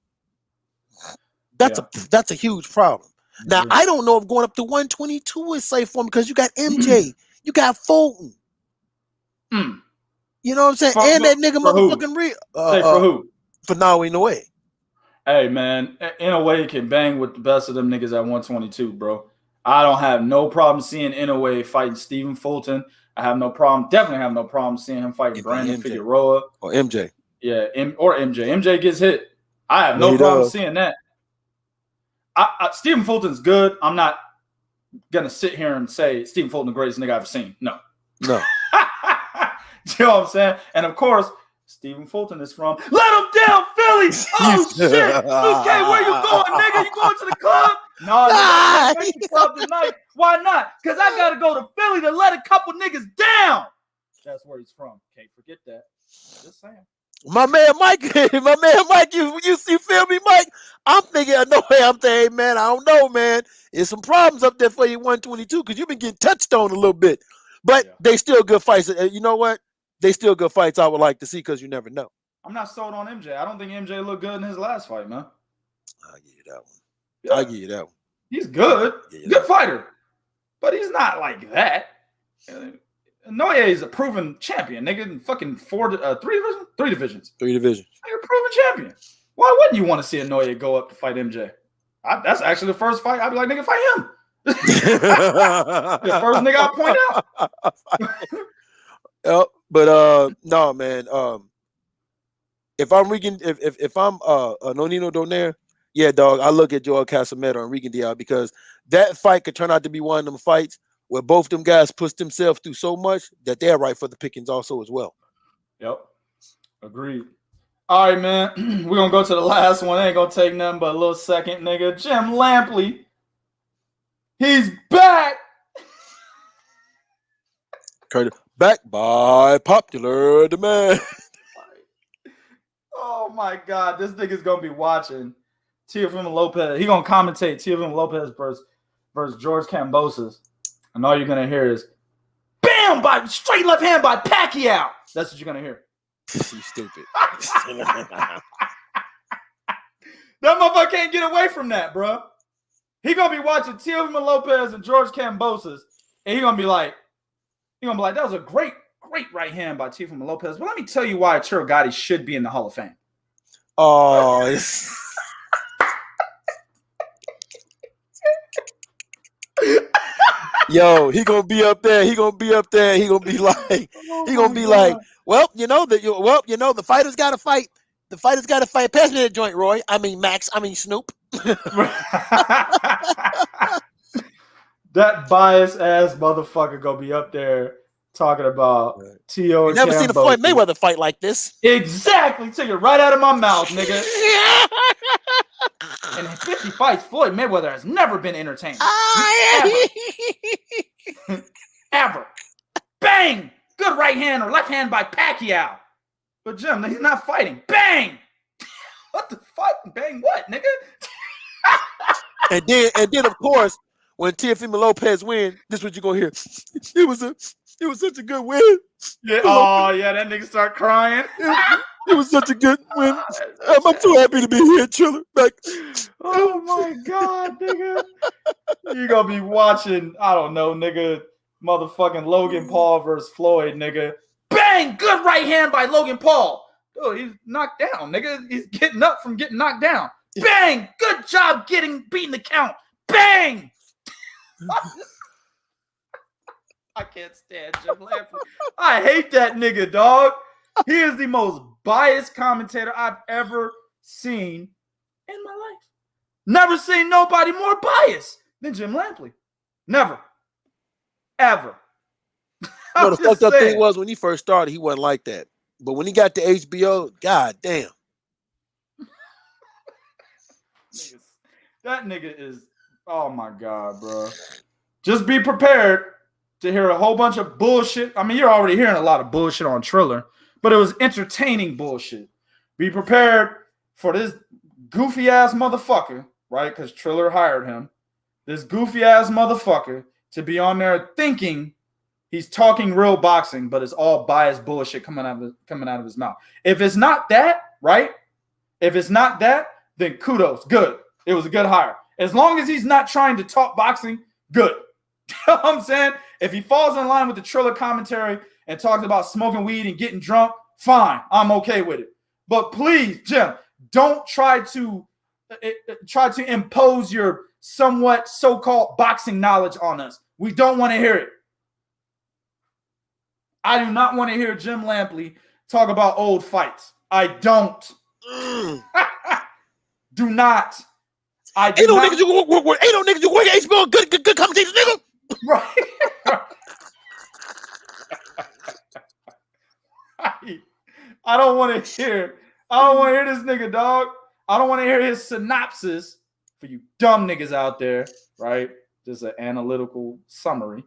That's a huge problem. Now, I don't know if going up to 122 is safe for him because you got MJ, you got Fulton. You know what I'm saying? And that nigga motherfucking for who? For Naoya Inoue. Hey, man, Inoue can bang with the best of them niggas at 122, bro. I don't have no problem seeing Inoue fighting Stephen Fulton. I have no problem, definitely have no problem seeing him fighting Brandon Figueroa. Or MJ. Yeah, or MJ. MJ gets hit. I have no problem seeing that. Stephen Fulton's good. I'm not going to sit here and say Stephen Fulton the greatest nigga I've seen. No. No. You know what I'm saying? And, of course, Stephen Fulton is from Let Him Down, Philly. Oh, shit. Okay, where you going, nigga? You going to the club? No, I'm going to the club tonight. Why not? Because I got to go to Philly to let a couple niggas down. That's where he's from. Can't forget that. Just saying. My man Mike, you feel me, Mike? I'm thinking, no way. I'm thinking, hey, man, I don't know, man. There's some problems up there for you 122 because you've been getting touched on a little bit. But they still good fights. You know what? They still good fights I would like to see because you never know. I'm not sold on MJ. I don't think MJ looked good in his last fight, man. I'll give you that one. Yeah. I'll give you that one. He's good. Good fighter. But he's not like that. Inoue is a proven champion. Nigga, fucking three divisions. Three divisions. Nigga, proven champion. Why wouldn't you want to see Inoue go up to fight MJ? That's actually the first fight. I'd be like, nigga, fight him. The first nigga I'll point out. But no, man. If I'm Nonito Donaire, yeah, dog, I look at Joel Casimiro and Rigondeaux because that fight could turn out to be one of them fights where both them guys push themselves through so much that they're right for the pickings also as well. Yep. Agreed. All right, man. We're going to go to the last one. Ain't going to take nothing but a little second, nigga. Jim Lampley. He's back. Back by popular demand. Oh, my God. This nigga's going to be watching Teofimo Lopez. He going to commentate Teofimo Lopez versus George Kambosos. And all you're going to hear is, bam, by straight left hand by Pacquiao. That's what you're going to hear. You stupid. That motherfucker can't get away from that, bro. He going to be watching Teofimo Lopez and George Kambosos. And he going to be like, that was a great right hand by Teofimo Lopez. But let me tell you why Arturo Gatti should be in the Hall of Fame. Oh, yo, he gonna be up there. He gonna be like, well, the fighters gotta fight. The fighters gotta fight. Pass me that joint, Roy. I mean Max. I mean Snoop. That biased ass motherfucker gonna be up there talking about T.O. You never seen a Floyd Mayweather fight like this. Exactly. Took it right out of my mouth, nigga. And in 50 fights, Floyd Mayweather has never been entertaining. Ever. Bang! Good right hand or left hand by Pacquiao. But Jim, he's not fighting. Bang! What the fuck? Bang what, nigga? and then of course, when Teofimo Lopez win, this is what you're gonna hear. It was such a good win. Yeah. Oh yeah, that nigga start crying. It was such a good win. I'm so happy to be here, Triller. Like, oh my God, nigga. You gonna be watching, I don't know, nigga, motherfucking Logan Paul versus Floyd, nigga. Bang! Good right hand by Logan Paul. Oh, he's knocked down, nigga. He's getting up from getting knocked down. Bang! Good job beating the count. Bang! I can't stand Jim Lampley. I hate that nigga, dog. He is the most biased commentator I've ever seen in my life. Never seen nobody more biased than Jim Lampley. Never. Ever. The fucked up thing was when he first started, he wasn't like that. But when he got to HBO, god damn. That nigga is, oh my God, bro. Just be prepared to hear a whole bunch of bullshit. I mean, you're already hearing a lot of bullshit on Triller. but it was entertaining bullshit. Be prepared for this goofy ass motherfucker, right? Because Triller hired him. This goofy ass motherfucker to be on there thinking he's talking real boxing, but it's all biased bullshit coming out of his mouth. If it's not that, right? If it's not that, then kudos, good. It was a good hire. As long as he's not trying to talk boxing, good. You know what I'm saying? If he falls in line with the Triller commentary and talks about smoking weed and getting drunk, fine. I'm okay with it. But please, Jim, don't try to impose your somewhat so-called boxing knowledge on us. We don't want to hear it. I do not want to hear Jim Lampley talk about old fights. I don't. Do not. I do ain't no not. niggas you work HBO good commentators, nigga. Right. I don't want to hear this nigga, dog. I don't want to hear his synopsis for you dumb niggas out there, right? Just an analytical summary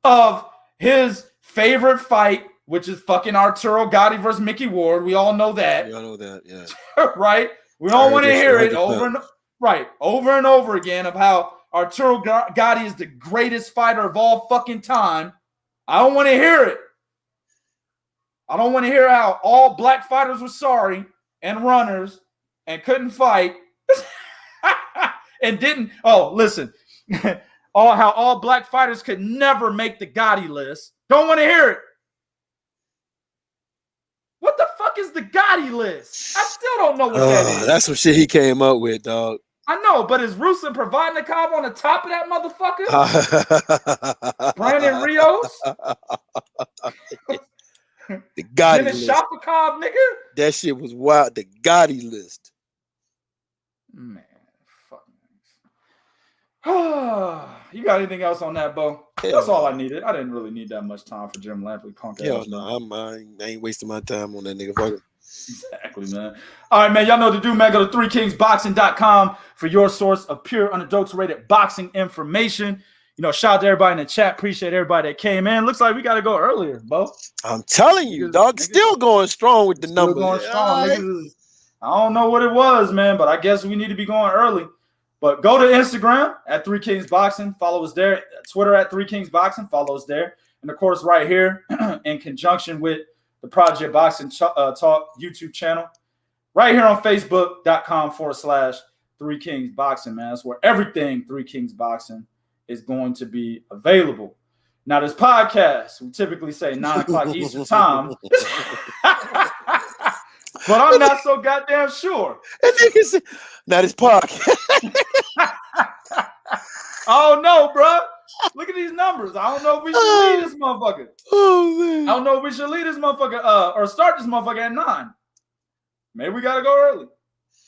of his favorite fight, which is fucking Arturo Gatti versus Mickey Ward. We all know that. We all know that, yeah. Right? We don't want to hear it over and over again of how Arturo Gatti is the greatest fighter of all fucking time. I don't want to hear it. I don't want to hear how all black fighters were sorry and runners and couldn't fight and didn't. Oh, listen. How all black fighters could never make the Gotti list. Don't want to hear it. What the fuck is the Gotti list? I still don't know what that is. That's some shit he came up with, dog. I know, but is Ruslan Provodnikov on the top of that motherfucker? Brandon Rios? The Gotti Dennis list. Shapovalov, nigga? That shit was wild. The Gotti list. Man, fuck. You got anything else on that, Bo? That's all I needed. I didn't really need that much time for Jim Lampley. Punk Hell ass. no, I ain't wasting my time on that nigga. Fuck it. Exactly, man. All right, man. Y'all know what to do, man. Go to 3kingsboxing.com for your source of pure, unadulterated boxing information. You know, shout out to everybody in the chat. Appreciate everybody that came in. Looks like we got to go earlier, Bo. I'm telling you, dog. Still going strong with the numbers. Going strong. Niggas, I don't know what it was, man, but I guess we need to be going early. But go to Instagram at 3kingsboxing. Follow us there. Twitter at 3kingsboxing. Follow us there. And, of course, right here in conjunction with the Project Boxing Talk YouTube channel. Right here on Facebook.com/3kingsboxing, man. That's where everything 3 Kings Boxing is going to be available. Now, this podcast, we typically say 9 o'clock Eastern time. But I'm not so goddamn sure. Now, this podcast. Oh, no, bro. Look at these numbers. I don't know if we should lead this motherfucker. Oh, man. I don't know if we should lead this motherfucker or start this motherfucker at 9. Maybe we got to go early.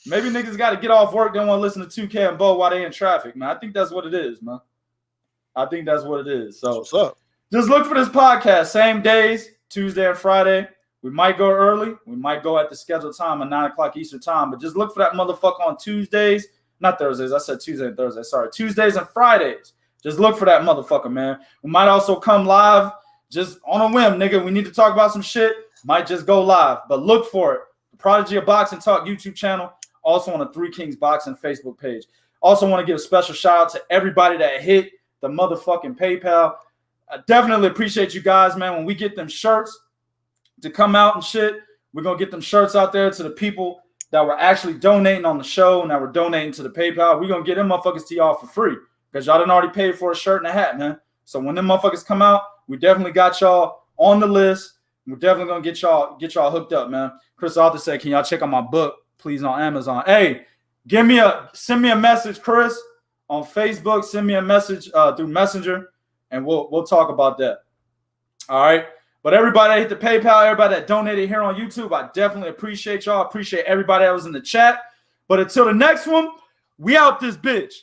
Maybe niggas got to get off work. They want to listen to 2K and Bo while they in traffic, man. I think that's what it is, man. I think that's what it is. So what's up? Just look for this podcast. Same days, Tuesday and Friday. We might go early. We might go at the scheduled time at 9 o'clock Eastern time. But just look for that motherfucker on Tuesdays. Not Thursdays. I said Tuesday and Thursday. Sorry. Tuesdays and Fridays. Just look for that motherfucker, man. We might also come live just on a whim, nigga. We need to talk about some shit. Might just go live. But look for it. The Prodigy of Boxing Talk YouTube channel. Also on the 3 Kings Boxing Facebook page. Also want to give a special shout out to everybody that hit the motherfucking PayPal. I definitely appreciate you guys, man. When we get them shirts to come out and shit, we're going to get them shirts out there to the people that were actually donating on the show and that were donating to the PayPal. We're going to get them motherfuckers to y'all for free because y'all done already paid for a shirt and a hat, man. So when them motherfuckers come out, we definitely got y'all on the list. We're definitely going to get y'all hooked up, man. Chris Arthur said, can y'all check out my book, please, on Amazon? Hey, send me a message, Chris, on Facebook. Send me a message through Messenger, and we'll talk about that. All right. But everybody that hit the PayPal, everybody that donated here on YouTube, I definitely appreciate y'all. Appreciate everybody that was in the chat. But until the next one, we out this bitch.